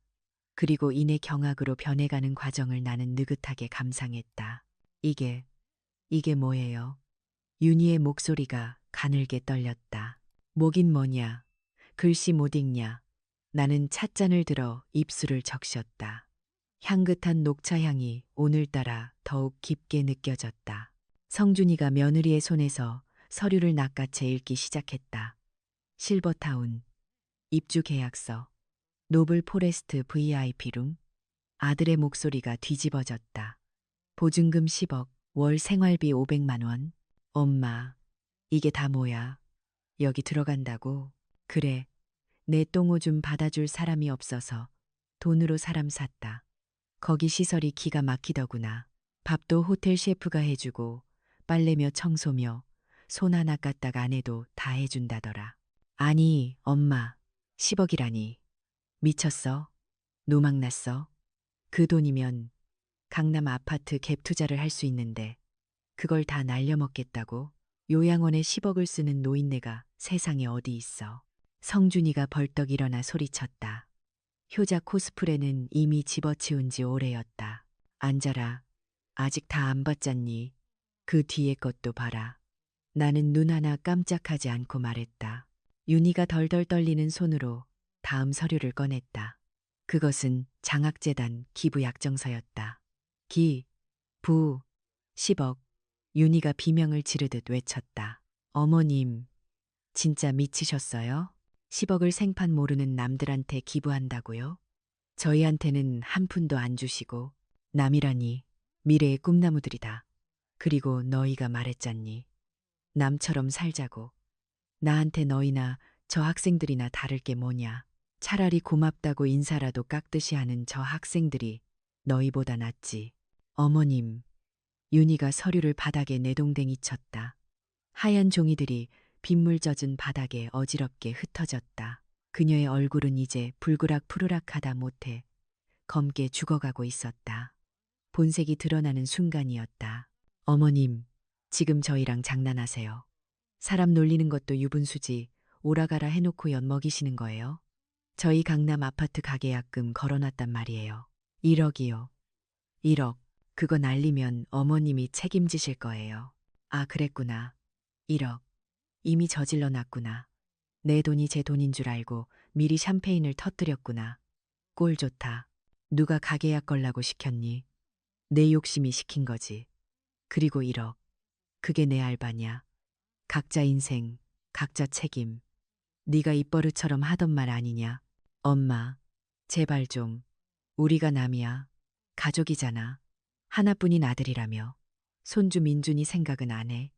Speaker 2: 그리고 이내 경악으로 변해가는 과정을 나는 느긋하게 감상했다. 이게 뭐예요? 윤희의 목소리가 가늘게 떨렸다. 뭐긴 뭐냐? 글씨 못 읽냐? 나는 찻잔을 들어 입술을 적셨다. 향긋한 녹차 향이 오늘따라 더욱 깊게 느껴졌다. 성준이가 며느리의 손에서 서류를 낚아채 읽기 시작했다. 실버타운, 입주 계약서, 노블 포레스트 VIP룸. 아들의 목소리가 뒤집어졌다. 보증금 10억, 월 생활비 500만 원. 엄마, 이게 다 뭐야? 여기 들어간다고? 그래, 내 똥오줌 받아줄 사람이 없어서 돈으로 사람 샀다. 거기 시설이 기가 막히더구나. 밥도 호텔 셰프가 해주고 빨래며 청소며 손 하나 까딱 안 해도 다 해준다더라. 아니, 엄마, 10억이라니. 미쳤어? 노망났어? 그 돈이면 강남 아파트 갭 투자를 할 수 있는데 그걸 다 날려먹겠다고? 요양원에 10억을 쓰는 노인네가 세상에 어디 있어. 성준이가 벌떡 일어나 소리쳤다. 효자 코스프레는 이미 집어치운 지 오래였다. 앉아라. 아직 다 안 봤잖니. 그 뒤에 것도 봐라. 나는 눈 하나 깜짝하지 않고 말했다. 윤희가 덜덜 떨리는 손으로 다음 서류를 꺼냈다. 그것은 장학재단 기부 약정서였다. 부 10억. 윤희가 비명을 지르듯 외쳤다. 어머님, 진짜 미치셨어요? 10억을 생판 모르는 남들한테 기부한다고요? 저희한테는 한 푼도 안 주시고. 남이라니 미래의 꿈나무들이다. 그리고 너희가 말했잖니. 남처럼 살자고. 나한테 너희나 저 학생들이나 다를 게 뭐냐. 차라리 고맙다고 인사라도 깍듯이 하는 저 학생들이 너희보다 낫지. 어머님, 윤희가 서류를 바닥에 내동댕이 쳤다. 하얀 종이들이 빗물 젖은 바닥에 어지럽게 흩어졌다. 그녀의 얼굴은 이제 불그락 푸르락하다 못해 검게 죽어가고 있었다. 본색이 드러나는 순간이었다. 어머님, 지금 저희랑 장난하세요. 사람 놀리는 것도 유분수지 오라가라 해놓고 엿먹이시는 거예요? 저희 강남 아파트 가계약금 걸어놨단 말이에요. 1억이요. 1억. 그거 날리면 어머님이 책임지실 거예요. 아, 그랬구나. 1억. 이미 저질러 놨구나. 내 돈이 제 돈인 줄 알고 미리 샴페인을 터뜨렸구나. 꼴 좋다. 누가 가계약 걸라고 시켰니? 내 욕심이 시킨 거지. 그리고 1억. 그게 내 알바냐. 각자 인생, 각자 책임. 네가 입버릇처럼 하던 말 아니냐. 엄마, 제발 좀. 우리가 남이야. 가족이잖아. 하나뿐인 아들이라며. 손주 민준이 생각은 안 해.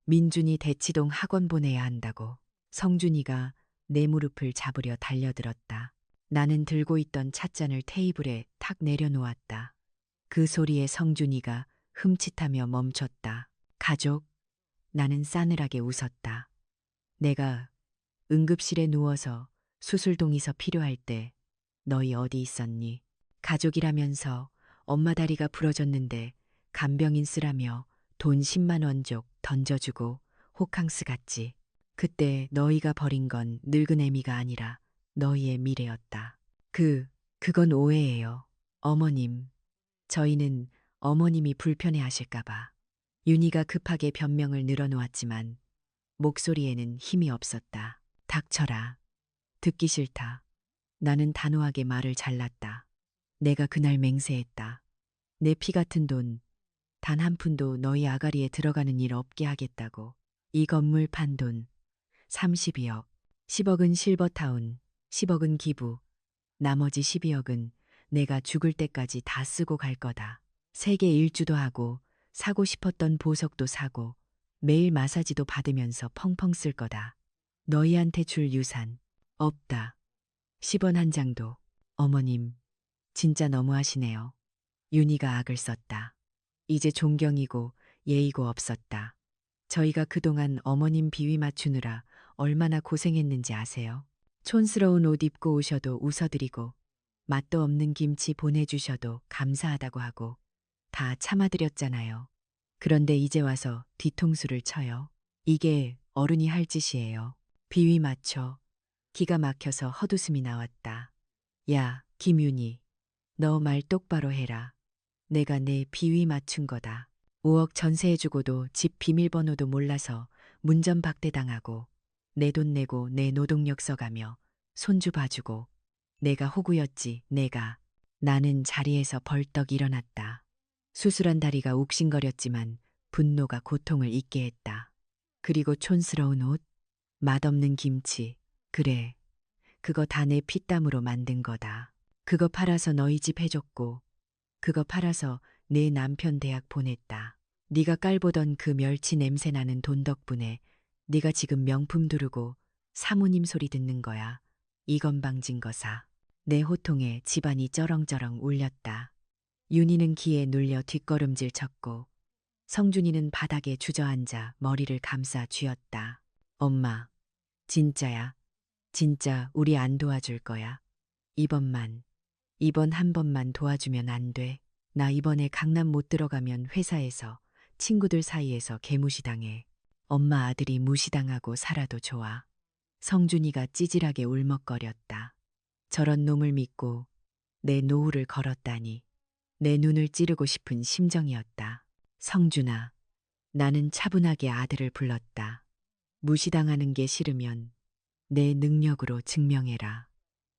Speaker 2: 민준이 대치동 학원 보내야 한다고. 성준이가 내 무릎을 잡으려 달려들었다. 나는 들고 있던 찻잔을 테이블에 탁 내려놓았다. 그 소리에 성준이가 흠칫하며 멈췄다. 가족? 나는 싸늘하게 웃었다. 내가 응급실에 누워서 수술 동의서 필요할 때 너희 어디 있었니? 가족이라면서 엄마 다리가 부러졌는데 간병인 쓰라며 돈 10만 원 족 던져주고 호캉스 갔지. 그때 너희가 버린 건 늙은 애미가 아니라 너희의 미래였다. 그건 오해예요. 어머님. 저희는 어머님이 불편해하실까봐. 윤희가 급하게 변명을 늘어놓았지만 목소리에는 힘이 없었다. 닥쳐라. 듣기 싫다. 나는 단호하게 말을 잘랐다. 내가 그날 맹세했다. 내 피 같은 돈, 단 한 푼도 너희 아가리에 들어가는 일 없게 하겠다고. 이 건물 판 돈, 32억. 10억은 실버타운, 10억은 기부. 나머지 12억은 내가 죽을 때까지 다 쓰고 갈 거다. 세계 일주도 하고, 사고 싶었던 보석도 사고, 매일 마사지도 받으면서 펑펑 쓸 거다. 너희한테 줄 유산, 없다. 10원 한 장도. 어머님, 진짜 너무하시네요. 윤희가 악을 썼다. 이제 존경이고 예의고 없었다. 저희가 그동안 어머님 비위 맞추느라 얼마나 고생했는지 아세요? 촌스러운 옷 입고 오셔도 웃어드리고 맛도 없는 김치 보내주셔도 감사하다고 하고 다 참아드렸잖아요. 그런데 이제 와서 뒤통수를 쳐요. 이게 어른이 할 짓이에요. 비위 맞춰, 기가 막혀서 헛웃음이 나왔다. 야, 김윤희. 너 말 똑바로 해라. 내가 내 비위 맞춘 거다. 5억 전세해주고도 집 비밀번호도 몰라서 문전박대당하고 내 돈 내고 내 노동력 써가며 손주 봐주고 내가 호구였지 내가. 나는 자리에서 벌떡 일어났다. 수술한 다리가 욱신거렸지만 분노가 고통을 잊게 했다. 그리고 촌스러운 옷, 맛없는 김치, 그래. 그거 다 내 피땀으로 만든 거다. 그거 팔아서 너희 집 해줬고 그거 팔아서 내 남편 대학 보냈다. 네가 깔보던 그 멸치 냄새 나는 돈 덕분에 네가 지금 명품 두르고 사모님 소리 듣는 거야. 이건방진거사. 내 호통에 집안이 쩌렁쩌렁 울렸다. 윤희는 기에 눌려 뒷걸음질 쳤고 성준이는 바닥에 주저앉아 머리를 감싸 쥐었다. 엄마, 진짜야. 진짜 우리 안 도와줄 거야. 이번 한 번만 도와주면 안 돼. 나 이번에 강남 못 들어가면 회사에서 친구들 사이에서 개무시당해. 엄마 아들이 무시당하고 살아도 좋아. 성준이가 찌질하게 울먹거렸다. 저런 놈을 믿고 내 노후를 걸었다니. 내 눈을 찌르고 싶은 심정이었다. 성준아, 나는 차분하게 아들을 불렀다. 무시당하는 게 싫으면 내 능력으로 증명해라.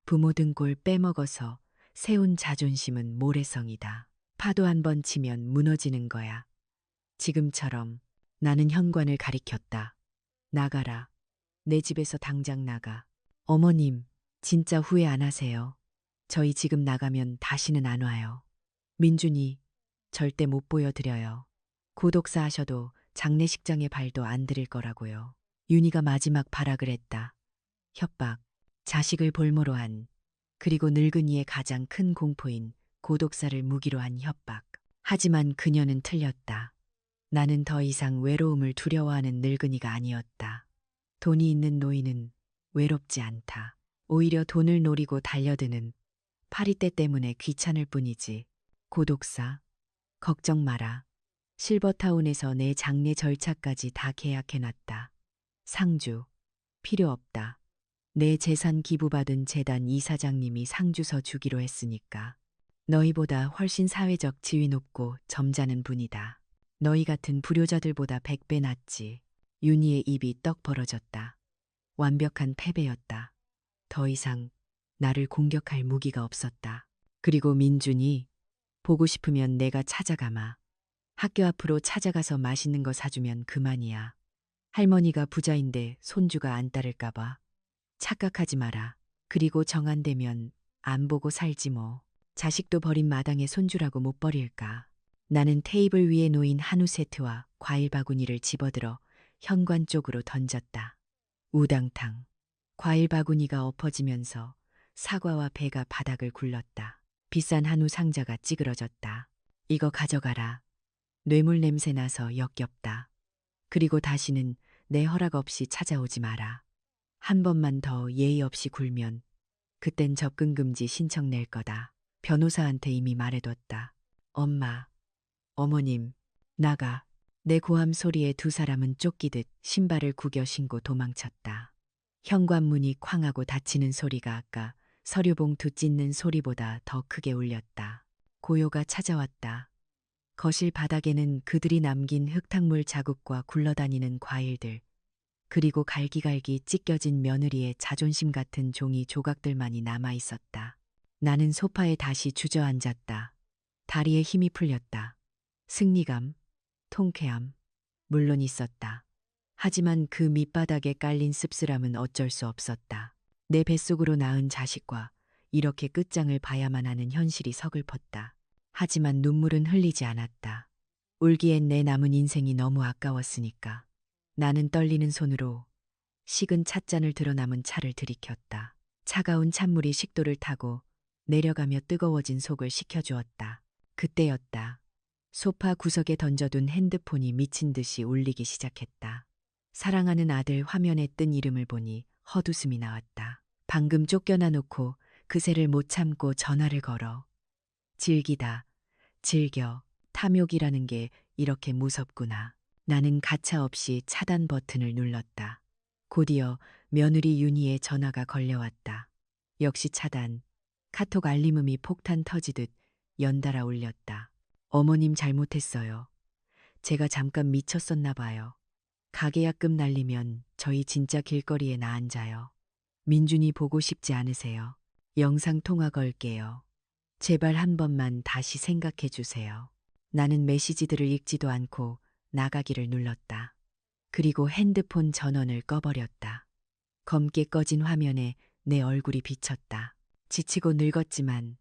Speaker 2: 부모 등골 빼먹어서 세운 자존심은 모래성이다. 파도 한 번 치면 무너지는 거야. 지금처럼. 나는 현관을 가리켰다. 나가라. 내 집에서 당장 나가. 어머님, 진짜 후회 안 하세요? 저희 지금 나가면 다시는 안 와요. 민준이, 절대 못 보여드려요. 고독사 하셔도 장례식장에 발도 안 들일 거라고요. 윤희가 마지막 발악을 했다. 협박, 자식을 볼모로 한, 그리고 늙은이의 가장 큰 공포인 고독사를 무기로 한 협박. 하지만 그녀는 틀렸다. 나는 더 이상 외로움을 두려워하는 늙은이가 아니었다. 돈이 있는 노인은 외롭지 않다. 오히려 돈을 노리고 달려드는 파리떼 때문에 귀찮을 뿐이지. 고독사, 걱정 마라. 실버타운에서 내 장례 절차까지 다 계약해놨다. 상주, 필요 없다. 내 재산 기부받은 재단 이사장님이 상주서 주기로 했으니까. 너희보다 훨씬 사회적 지위 높고 점잖은 분이다. 너희 같은 불효자들보다 100배 낫지. 윤희의 입이 떡 벌어졌다. 완벽한 패배였다. 더 이상 나를 공격할 무기가 없었다. 그리고 민준이 보고 싶으면 내가 찾아가마. 학교 앞으로 찾아가서 맛있는 거 사주면 그만이야. 할머니가 부자인데 손주가 안 따를까봐. 착각하지 마라. 그리고 정안되면 안 보고 살지 뭐. 자식도 버린 마당에 손주라고 못 버릴까. 나는 테이블 위에 놓인 한우 세트와 과일 바구니를 집어들어 현관 쪽으로 던졌다. 우당탕. 과일 바구니가 엎어지면서 사과와 배가 바닥을 굴렀다. 비싼 한우 상자가 찌그러졌다. 이거 가져가라. 뇌물 냄새 나서 역겹다. 그리고 다시는 내 허락 없이 찾아오지 마라. 한 번만 더 예의 없이 굴면 그땐 접근 금지 신청 낼 거다. 변호사한테 이미 말해뒀다. 엄마, 어머님, 나가. 내 고함 소리에 두 사람은 쫓기듯 신발을 구겨 신고 도망쳤다. 현관문이 쾅 하고 닫히는 소리가 아까 서류봉투 찢는 소리보다 더 크게 울렸다. 고요가 찾아왔다. 거실 바닥에는 그들이 남긴 흙탕물 자국과 굴러다니는 과일들, 그리고 갈기갈기 찢겨진 며느리의 자존심 같은 종이 조각들만이 남아 있었다. 나는 소파에 다시 주저앉았다. 다리에 힘이 풀렸다. 승리감, 통쾌함, 물론 있었다. 하지만 그 밑바닥에 깔린 씁쓸함은 어쩔 수 없었다. 내 뱃속으로 낳은 자식과 이렇게 끝장을 봐야만 하는 현실이 서글펐다. 하지만 눈물은 흘리지 않았다. 울기엔 내 남은 인생이 너무 아까웠으니까. 나는 떨리는 손으로 식은 찻잔을 들어 남은 차를 들이켰다. 차가운 찬물이 식도를 타고 내려가며 뜨거워진 속을 식혀주었다. 그때였다. 소파 구석에 던져둔 핸드폰이 미친 듯이 울리기 시작했다. 사랑하는 아들 화면에 뜬 이름을 보니 헛웃음이 나왔다. 방금 쫓겨나 놓고 그새를 못 참고 전화를 걸어. 즐기다, 즐겨, 탐욕이라는 게 이렇게 무섭구나. 나는 가차없이 차단 버튼을 눌렀다. 곧이어 며느리 윤희의 전화가 걸려왔다. 역시 차단. 카톡 알림음이 폭탄 터지듯 연달아 울렸다. 어머님 잘못했어요. 제가 잠깐 미쳤었나 봐요. 가계약금 날리면 저희 진짜 길거리에 나앉아요. 민준이 보고 싶지 않으세요. 영상 통화 걸게요. 제발 한 번만 다시 생각해 주세요. 나는 메시지들을 읽지도 않고 나가기를 눌렀다. 그리고 핸드폰 전원을 꺼버렸다. 검게 꺼진 화면에 내 얼굴이 비쳤다. 지치고 늙었지만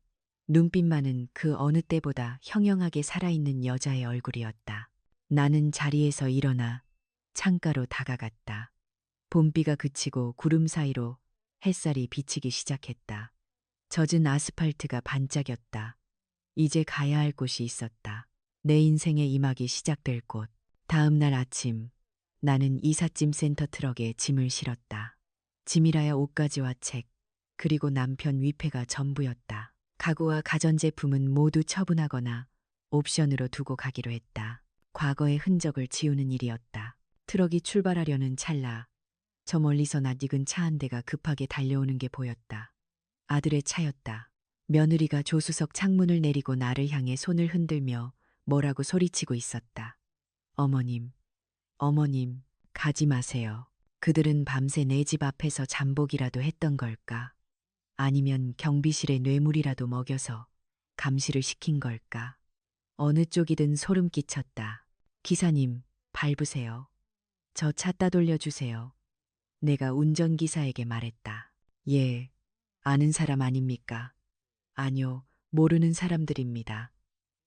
Speaker 2: 눈빛만은 그 어느 때보다 형형하게 살아있는 여자의 얼굴이었다. 나는 자리에서 일어나 창가로 다가갔다. 봄비가 그치고 구름 사이로 햇살이 비치기 시작했다. 젖은 아스팔트가 반짝였다. 이제 가야 할 곳이 있었다. 내 인생의 이막이 시작될 곳. 다음 날 아침, 나는 이삿짐 센터 트럭에 짐을 실었다. 짐이라야 옷가지와 책, 그리고 남편 위패가 전부였다. 가구와 가전제품은 모두 처분하거나 옵션으로 두고 가기로 했다. 과거의 흔적을 지우는 일이었다. 트럭이 출발하려는 찰나, 저 멀리서 낯익은 차 한 대가 급하게 달려오는 게 보였다. 아들의 차였다. 며느리가 조수석 창문을 내리고 나를 향해 손을 흔들며 뭐라고 소리치고 있었다. 어머님, 어머님, 가지 마세요. 그들은 밤새 내 집 앞에서 잠복이라도 했던 걸까? 아니면 경비실에 뇌물이라도 먹여서 감시를 시킨 걸까? 어느 쪽이든 소름 끼쳤다. 기사님, 밟으세요. 저 차 따돌려주세요. 내가 운전기사에게 말했다. 예, 아는 사람 아닙니까? 아니요, 모르는 사람들입니다.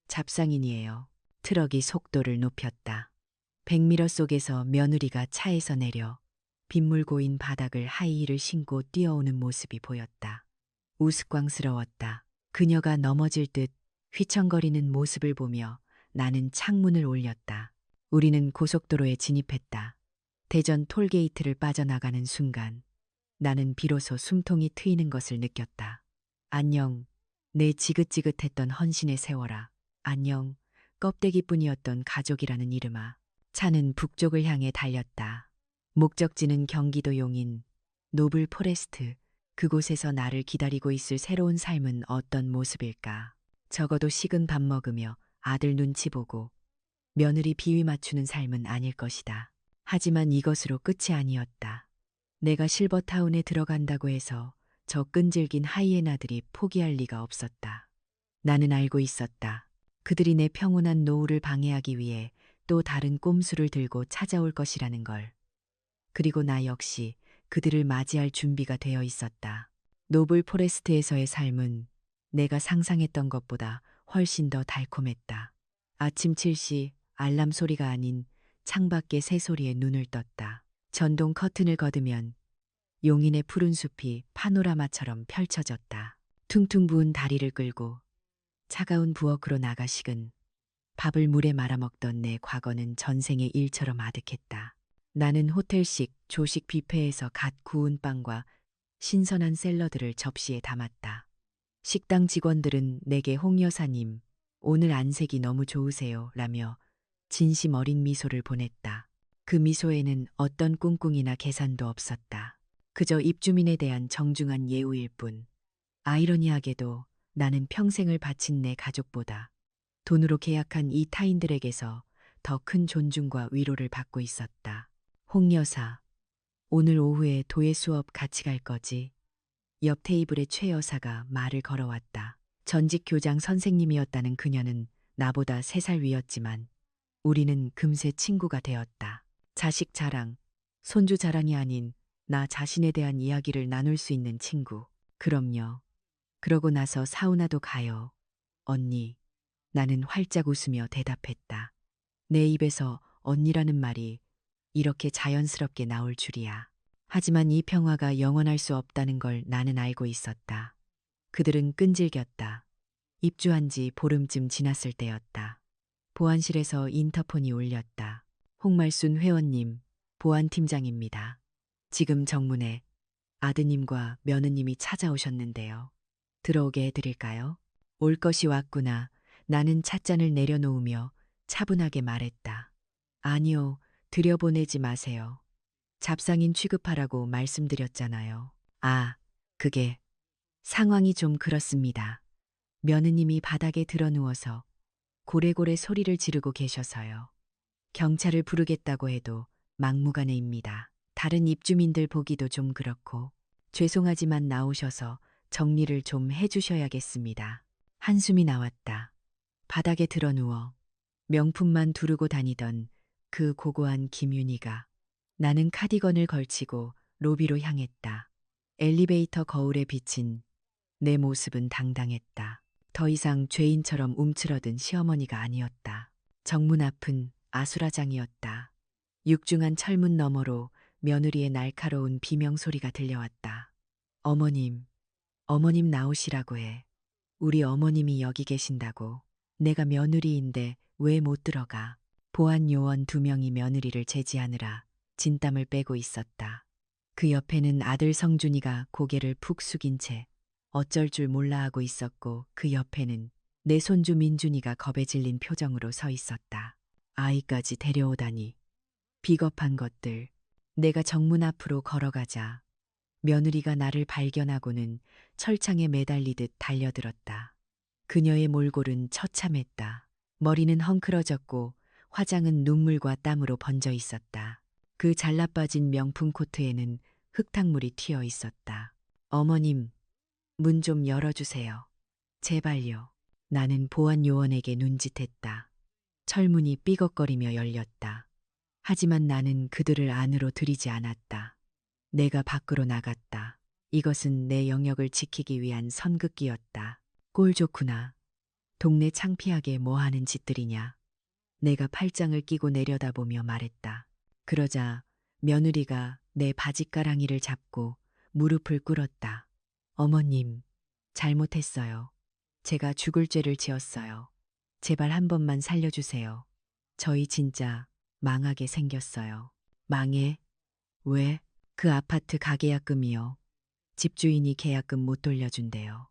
Speaker 2: 잡상인이에요. 트럭이 속도를 높였다. 백미러 속에서 며느리가 차에서 내려 빗물 고인 바닥을 하이힐을 신고 뛰어오는 모습이 보였다. 우스꽝스러웠다. 그녀가 넘어질 듯 휘청거리는 모습을 보며 나는 창문을 올렸다. 우리는 고속도로에 진입했다. 대전 톨게이트를 빠져나가는 순간 나는 비로소 숨통이 트이는 것을 느꼈다. 안녕, 내 지긋지긋했던 헌신의 세월아. 안녕, 껍데기뿐이었던 가족이라는 이름아. 차는 북쪽을 향해 달렸다. 목적지는 경기도 용인, 노블 포레스트. 그곳에서 나를 기다리고 있을 새로운 삶은 어떤 모습일까? 적어도 식은 밥 먹으며 아들 눈치 보고 며느리 비위 맞추는 삶은 아닐 것이다. 하지만 이것으로 끝이 아니었다. 내가 실버타운에 들어간다고 해서 저 끈질긴 하이에나들이 포기할 리가 없었다. 나는 알고 있었다. 그들이 내 평온한 노후를 방해하기 위해 또 다른 꼼수를 들고 찾아올 것이라는 걸. 그리고 나 역시 그들을 맞이할 준비가 되어 있었다. 노블 포레스트에서의 삶은 내가 상상했던 것보다 훨씬 더 달콤했다. 아침 7시 알람 소리가 아닌 창밖의 새소리에 눈을 떴다. 전동 커튼을 걷으면 용인의 푸른 숲이 파노라마처럼 펼쳐졌다. 퉁퉁 부은 다리를 끌고 차가운 부엌으로 나가식은 밥을 물에 말아먹던 내 과거는 전생의 일처럼 아득했다. 나는 호텔식 조식 뷔페에서 갓 구운 빵과 신선한 샐러드를 접시에 담았다. 식당 직원들은 내게 홍 여사님, 오늘 안색이 너무 좋으세요 라며 진심 어린 미소를 보냈다. 그 미소에는 어떤 꿍꿍이나 계산도 없었다. 그저 입주민에 대한 정중한 예우일 뿐. 아이러니하게도 나는 평생을 바친 내 가족보다 돈으로 계약한 이 타인들에게서 더 큰 존중과 위로를 받고 있었다. 홍 여사, 오늘 오후에 도예 수업 같이 갈 거지? 옆 테이블의 최 여사가 말을 걸어왔다. 전직 교장 선생님이었다는 그녀는 나보다 3살 위였지만 우리는 금세 친구가 되었다. 자식 자랑, 손주 자랑이 아닌 나 자신에 대한 이야기를 나눌 수 있는 친구. 그럼요. 그러고 나서 사우나도 가요. 언니. 나는 활짝 웃으며 대답했다. 내 입에서 언니라는 말이 이렇게 자연스럽게 나올 줄이야. 하지만 이 평화가 영원할 수 없다는 걸 나는 알고 있었다. 그들은 끈질겼다. 입주한 지 보름쯤 지났을 때였다. 보안실에서 인터폰이 울렸다. 홍말순 회원님, 보안팀장입니다. 지금 정문에 아드님과 며느님이 찾아오셨는데요. 들어오게 해드릴까요? 올 것이 왔구나. 나는 찻잔을 내려놓으며 차분하게 말했다. 아니요, 들여보내지 마세요. 잡상인 취급하라고 말씀드렸잖아요. 아, 그게 상황이 좀 그렇습니다. 며느님이 바닥에 드러누워서 고래고래 소리를 지르고 계셔서요. 경찰을 부르겠다고 해도 막무가내입니다. 다른 입주민들 보기도 좀 그렇고 죄송하지만 나오셔서 정리를 좀 해주셔야겠습니다. 한숨이 나왔다. 바닥에 드러누워 명품만 두르고 다니던 그 고고한 김윤희가 나는 카디건을 걸치고 로비로 향했다. 엘리베이터 거울에 비친 내 모습은 당당했다. 더 이상 죄인처럼 움츠러든 시어머니가 아니었다. 정문 앞은 아수라장이었다. 육중한 철문 너머로 며느리의 날카로운 비명소리가 들려왔다. 어머님, 어머님 나오시라고 해. 우리 어머님이 여기 계신다고. 내가 며느리인데 왜 못 들어가. 보안 요원 2명이 며느리를 제지하느라 진땀을 빼고 있었다. 그 옆에는 아들 성준이가 고개를 푹 숙인 채 어쩔 줄 몰라 하고 있었고 그 옆에는 내 손주 민준이가 겁에 질린 표정으로 서 있었다. 아이까지 데려오다니. 비겁한 것들. 내가 정문 앞으로 걸어가자 며느리가 나를 발견하고는 철창에 매달리듯 달려들었다. 그녀의 몰골은 처참했다. 머리는 헝클어졌고 화장은 눈물과 땀으로 번져 있었다. 그 잘라빠진 명품 코트에는 흙탕물이 튀어 있었다. 어머님, 문 좀 열어주세요. 제발요. 나는 보안 요원에게 눈짓했다. 철문이 삐걱거리며 열렸다. 하지만 나는 그들을 안으로 들이지 않았다. 내가 밖으로 나갔다. 이것은 내 영역을 지키기 위한 선긋기였다. 꼴 좋구나. 동네 창피하게 뭐 하는 짓들이냐. 내가 팔짱을 끼고 내려다보며 말했다. 그러자 며느리가 내 바짓가랑이를 잡고 무릎을 꿇었다. 어머님, 잘못했어요. 제가 죽을 죄를 지었어요. 제발 한 번만 살려주세요. 저희 진짜 망하게 생겼어요. 망해? 왜? 그 아파트 가계약금이요. 집주인이 계약금 못 돌려준대요.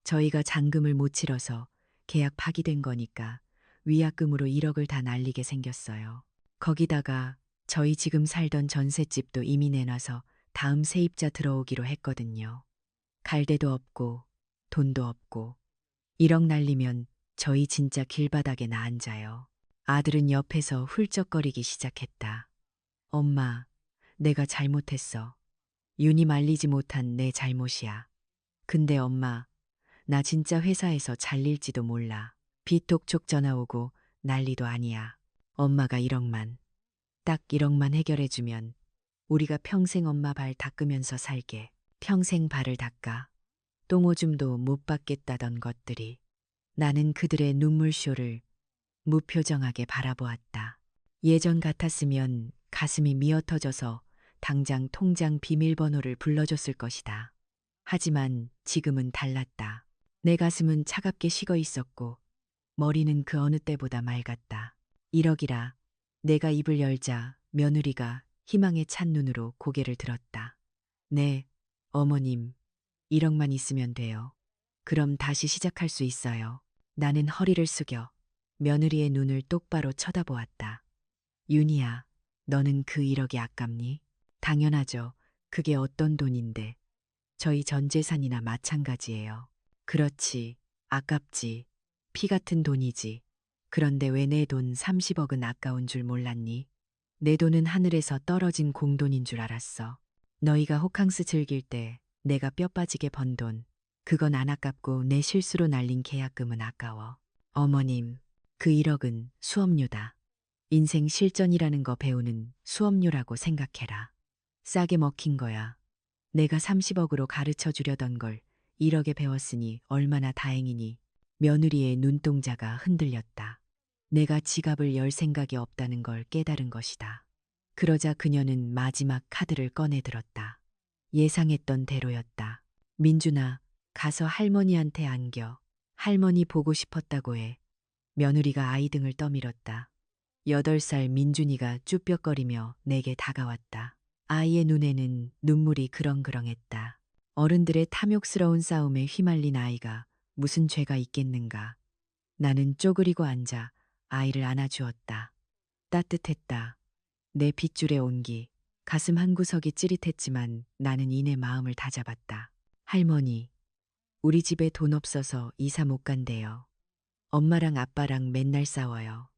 Speaker 2: 저희가 잔금을 못 치러서 계약 파기된 거니까 위약금으로 1억을 다 날리게 생겼어요. 거기다가 저희 지금 살던 전셋집도 이미 내놔서 다음 세입자 들어오기로 했거든요. 갈 데도 없고 돈도 없고 1억 날리면 저희 진짜 길바닥에 나 앉아요. 아들은 옆에서 훌쩍거리기 시작했다. 엄마, 내가 잘못했어. 윤이 말리지 못한 내 잘못이야. 근데 엄마, 나 진짜 회사에서 잘릴지도 몰라. 빚 독촉 전화 오고 난리도 아니야. 엄마가 1억만, 딱 1억만 해결해주면 우리가 평생 엄마 발 닦으면서 살게. 평생 발을 닦아. 똥오줌도 못 받겠다던 것들이. 나는 그들의 눈물쇼를 무표정하게 바라보았다. 예전 같았으면 가슴이 미어터져서 당장 통장 비밀번호를 불러줬을 것이다. 하지만 지금은 달랐다. 내 가슴은 차갑게 식어 있었고 머리는 그 어느 때보다 맑았다. 1억이라 내가 입을 열자 며느리가 희망에 찬 눈으로 고개를 들었다. 네, 어머님, 1억만 있으면 돼요. 그럼 다시 시작할 수 있어요. 나는 허리를 숙여 며느리의 눈을 똑바로 쳐다보았다. 윤희야, 너는 그 1억이 아깝니? 당연하죠. 그게 어떤 돈인데. 저희 전 재산이나 마찬가지예요. 그렇지, 아깝지. 피 같은 돈이지. 그런데 왜 내 돈 30억은 아까운 줄 몰랐니? 내 돈은 하늘에서 떨어진 공돈인 줄 알았어. 너희가 호캉스 즐길 때 내가 뼈 빠지게 번 돈, 그건 안 아깝고 내 실수로 날린 계약금은 아까워. 어머님, 그 1억은 수업료다. 인생 실전이라는 거 배우는 수업료라고 생각해라. 싸게 먹힌 거야. 내가 30억으로 가르쳐 주려던 걸 1억에 배웠으니 얼마나 다행이니. 며느리의 눈동자가 흔들렸다. 내가 지갑을 열 생각이 없다는 걸 깨달은 것이다. 그러자 그녀는 마지막 카드를 꺼내 들었다. 예상했던 대로였다. 민준아, 가서 할머니한테 안겨. 할머니 보고 싶었다고 해. 며느리가 아이 등을 떠밀었다. 8살 민준이가 쭈뼛거리며 내게 다가왔다. 아이의 눈에는 눈물이 그렁그렁했다. 어른들의 탐욕스러운 싸움에 휘말린 아이가 무슨 죄가 있겠는가. 나는 쪼그리고 앉아 아이를 안아주었다. 따뜻했다. 내 핏줄의 온기, 가슴 한구석이 찌릿했지만 나는 이내 마음을 다잡았다. 할머니, 우리 집에 돈 없어서 이사 못 간대요. 엄마랑 아빠랑 맨날 싸워요.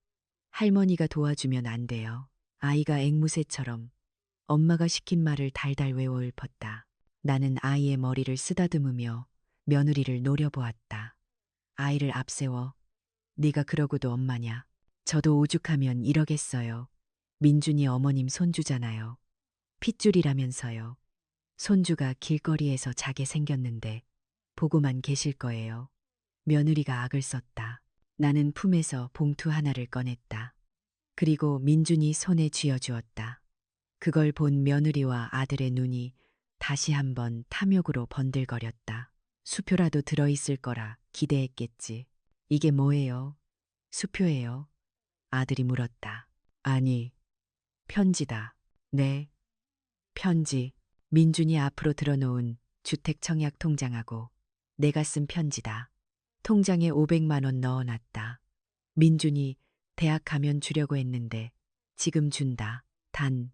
Speaker 2: 할머니가 도와주면 안 돼요. 아이가 앵무새처럼 엄마가 시킨 말을 달달 외워 읊었다. 나는 아이의 머리를 쓰다듬으며 며느리를 노려보았다. 아이를 앞세워 네가 그러고도 엄마냐. 저도 오죽하면 이러겠어요. 민준이 어머님 손주잖아요. 핏줄이라면서요. 손주가 길거리에서 자게 생겼는데 보고만 계실 거예요. 며느리가 악을 썼다. 나는 품에서 봉투 하나를 꺼냈다. 그리고 민준이 손에 쥐어주었다. 그걸 본 며느리와 아들의 눈이 다시 한번 탐욕으로 번들거렸다. 수표라도 들어있을 거라 기대했겠지. 이게 뭐예요? 수표예요. 아들이 물었다. 아니, 편지다. 네, 편지. 민준이 앞으로 들어놓은 주택청약 통장하고 내가 쓴 편지다. 통장에 500만 원 넣어놨다. 민준이 대학 가면 주려고 했는데 지금 준다. 단,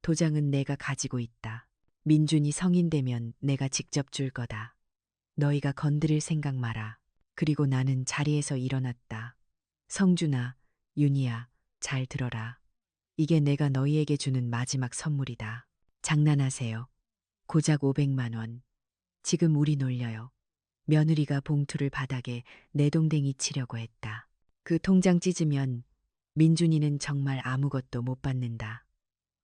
Speaker 2: 도장은 내가 가지고 있다. 민준이 성인 되면 내가 직접 줄 거다. 너희가 건드릴 생각 마라. 그리고 나는 자리에서 일어났다. 성준아, 윤희야, 잘 들어라. 이게 내가 너희에게 주는 마지막 선물이다. 장난하세요. 고작 500만 원. 지금 우리 놀려요. 며느리가 봉투를 바닥에 내동댕이 치려고 했다. 그 통장 찢으면 민준이는 정말 아무것도 못 받는다.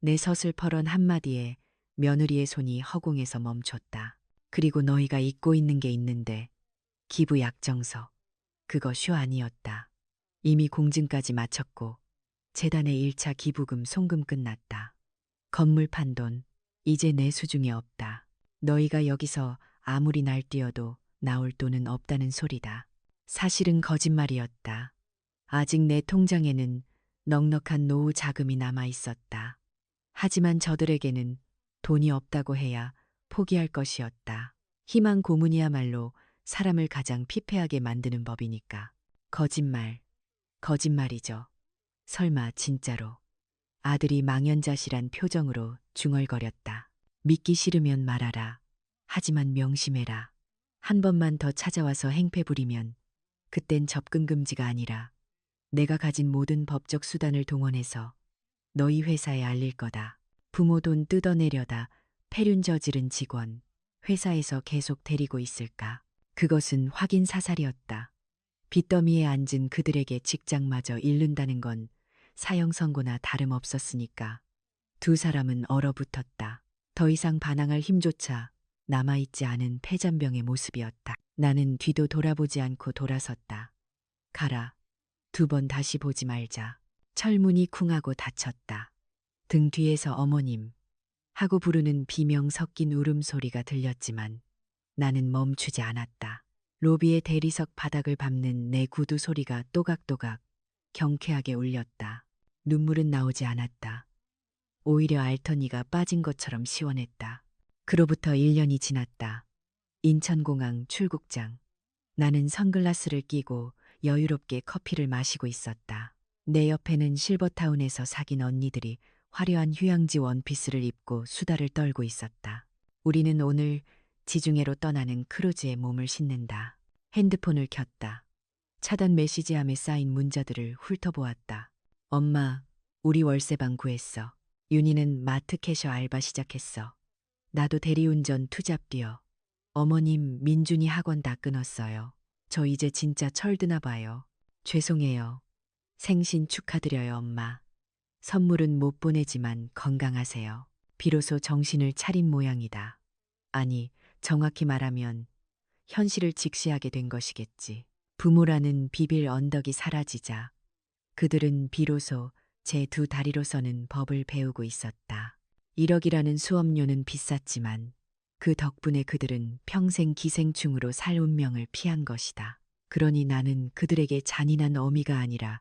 Speaker 2: 내 서슬퍼런 한마디에 며느리의 손이 허공에서 멈췄다. 그리고 너희가 잊고 있는 게 있는데 기부 약정서. 그거 쇼 아니었다. 이미 공증까지 마쳤고 재단의 1차 기부금 송금 끝났다. 건물 판돈 이제 내 수중에 없다. 너희가 여기서 아무리 날뛰어도 나올 돈은 없다는 소리다. 사실은 거짓말이었다. 아직 내 통장에는 넉넉한 노후 자금이 남아 있었다. 하지만 저들에게는 돈이 없다고 해야 포기할 것이었다. 희망 고문이야말로 사람을 가장 피폐하게 만드는 법이니까. 거짓말, 거짓말이죠. 설마 진짜로. 아들이 망연자실한 표정으로 중얼거렸다. 믿기 싫으면 말하라. 하지만 명심해라. 한 번만 더 찾아와서 행패 부리면 그땐 접근 금지가 아니라 내가 가진 모든 법적 수단을 동원해서 너희 회사에 알릴 거다. 부모 돈 뜯어내려다 폐륜 저지른 직원, 회사에서 계속 데리고 있을까? 그것은 확인 사살이었다. 빚더미에 앉은 그들에게 직장마저 잃는다는 건 사형 선고나 다름없었으니까. 두 사람은 얼어붙었다. 더 이상 반항할 힘조차 남아있지 않은 폐잔병의 모습이었다. 나는 뒤도 돌아보지 않고 돌아섰다. 가라. 두 번 다시 보지 말자. 철문이 쿵하고 닫혔다. 등 뒤에서 어머님 하고 부르는 비명 섞인 울음소리가 들렸지만 나는 멈추지 않았다. 로비의 대리석 바닥을 밟는 내 구두 소리가 또각또각 경쾌하게 울렸다. 눈물은 나오지 않았다. 오히려 알터니가 빠진 것처럼 시원했다. 그로부터 1년이 지났다. 인천공항 출국장. 나는 선글라스를 끼고 여유롭게 커피를 마시고 있었다. 내 옆에는 실버타운에서 사귄 언니들이 화려한 휴양지 원피스를 입고 수다를 떨고 있었다. 우리는 오늘 지중해로 떠나는 크루즈에 몸을 싣는다. 핸드폰을 켰다. 차단 메시지함에 쌓인 문자들을 훑어보았다. 엄마, 우리 월세방 구했어. 윤희는 마트 캐셔 알바 시작했어. 나도 대리운전 투잡 뛰어. 어머님 민준이 학원 다 끊었어요. 저 이제 진짜 철드나 봐요. 죄송해요. 생신 축하드려요, 엄마. 선물은 못 보내지만 건강하세요. 비로소 정신을 차린 모양이다. 아니, 정확히 말하면 현실을 직시하게 된 것이겠지. 부모라는 비빌 언덕이 사라지자 그들은 비로소 제 두 다리로서는 법을 배우고 있었다. 1억이라는 수업료는 비쌌지만 그 덕분에 그들은 평생 기생충으로 살 운명을 피한 것이다. 그러니 나는 그들에게 잔인한 어미가 아니라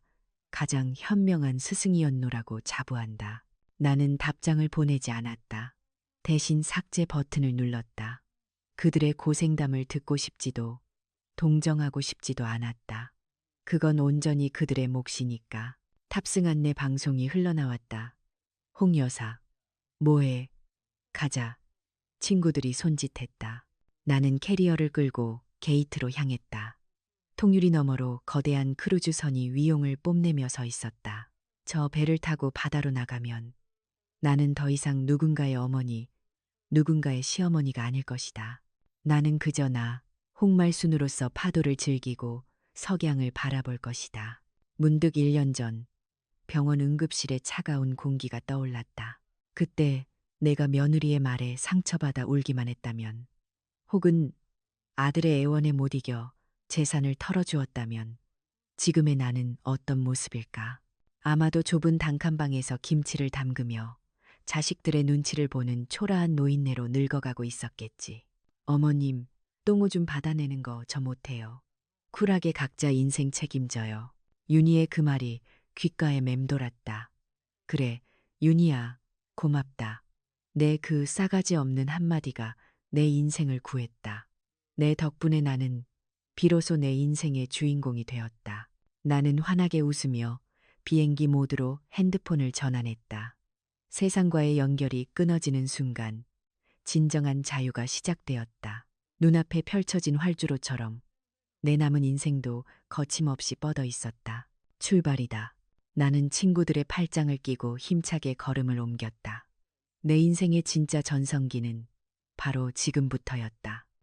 Speaker 2: 가장 현명한 스승이었노라고 자부한다. 나는 답장을 보내지 않았다. 대신 삭제 버튼을 눌렀다. 그들의 고생담을 듣고 싶지도 동정하고 싶지도 않았다. 그건 온전히 그들의 몫이니까. 탑승한 내 방송이 흘러나왔다. 홍 여사, 뭐해? 가자. 친구들이 손짓했다. 나는 캐리어를 끌고 게이트로 향했다. 통유리 너머로 거대한 크루즈선이 위용을 뽐내며 서 있었다. 저 배를 타고 바다로 나가면 나는 더 이상 누군가의 어머니, 누군가의 시어머니가 아닐 것이다. 나는 그저 나, 홍말순으로서 파도를 즐기고 석양을 바라볼 것이다. 문득 1년 전 병원 응급실의 차가운 공기가 떠올랐다. 그때 내가 며느리의 말에 상처받아 울기만 했다면, 혹은 아들의 애원에 못 이겨 재산을 털어주었다면 지금의 나는 어떤 모습일까? 아마도 좁은 단칸방에서 김치를 담그며 자식들의 눈치를 보는 초라한 노인네로 늙어가고 있었겠지. 어머님, 똥오줌 받아내는 거 저 못해요. 쿨하게 각자 인생 책임져요. 윤희의 그 말이 귓가에 맴돌았다. 그래, 윤희야, 고맙다. 내 그 싸가지 없는 한마디가 내 인생을 구했다. 내 덕분에 나는 비로소 내 인생의 주인공이 되었다. 나는 환하게 웃으며 비행기 모드로 핸드폰을 전환했다. 세상과의 연결이 끊어지는 순간 진정한 자유가 시작되었다. 눈앞에 펼쳐진 활주로처럼 내 남은 인생도 거침없이 뻗어 있었다. 출발이다. 나는 친구들의 팔짱을 끼고 힘차게 걸음을 옮겼다. 내 인생의 진짜 전성기는 바로 지금부터였다.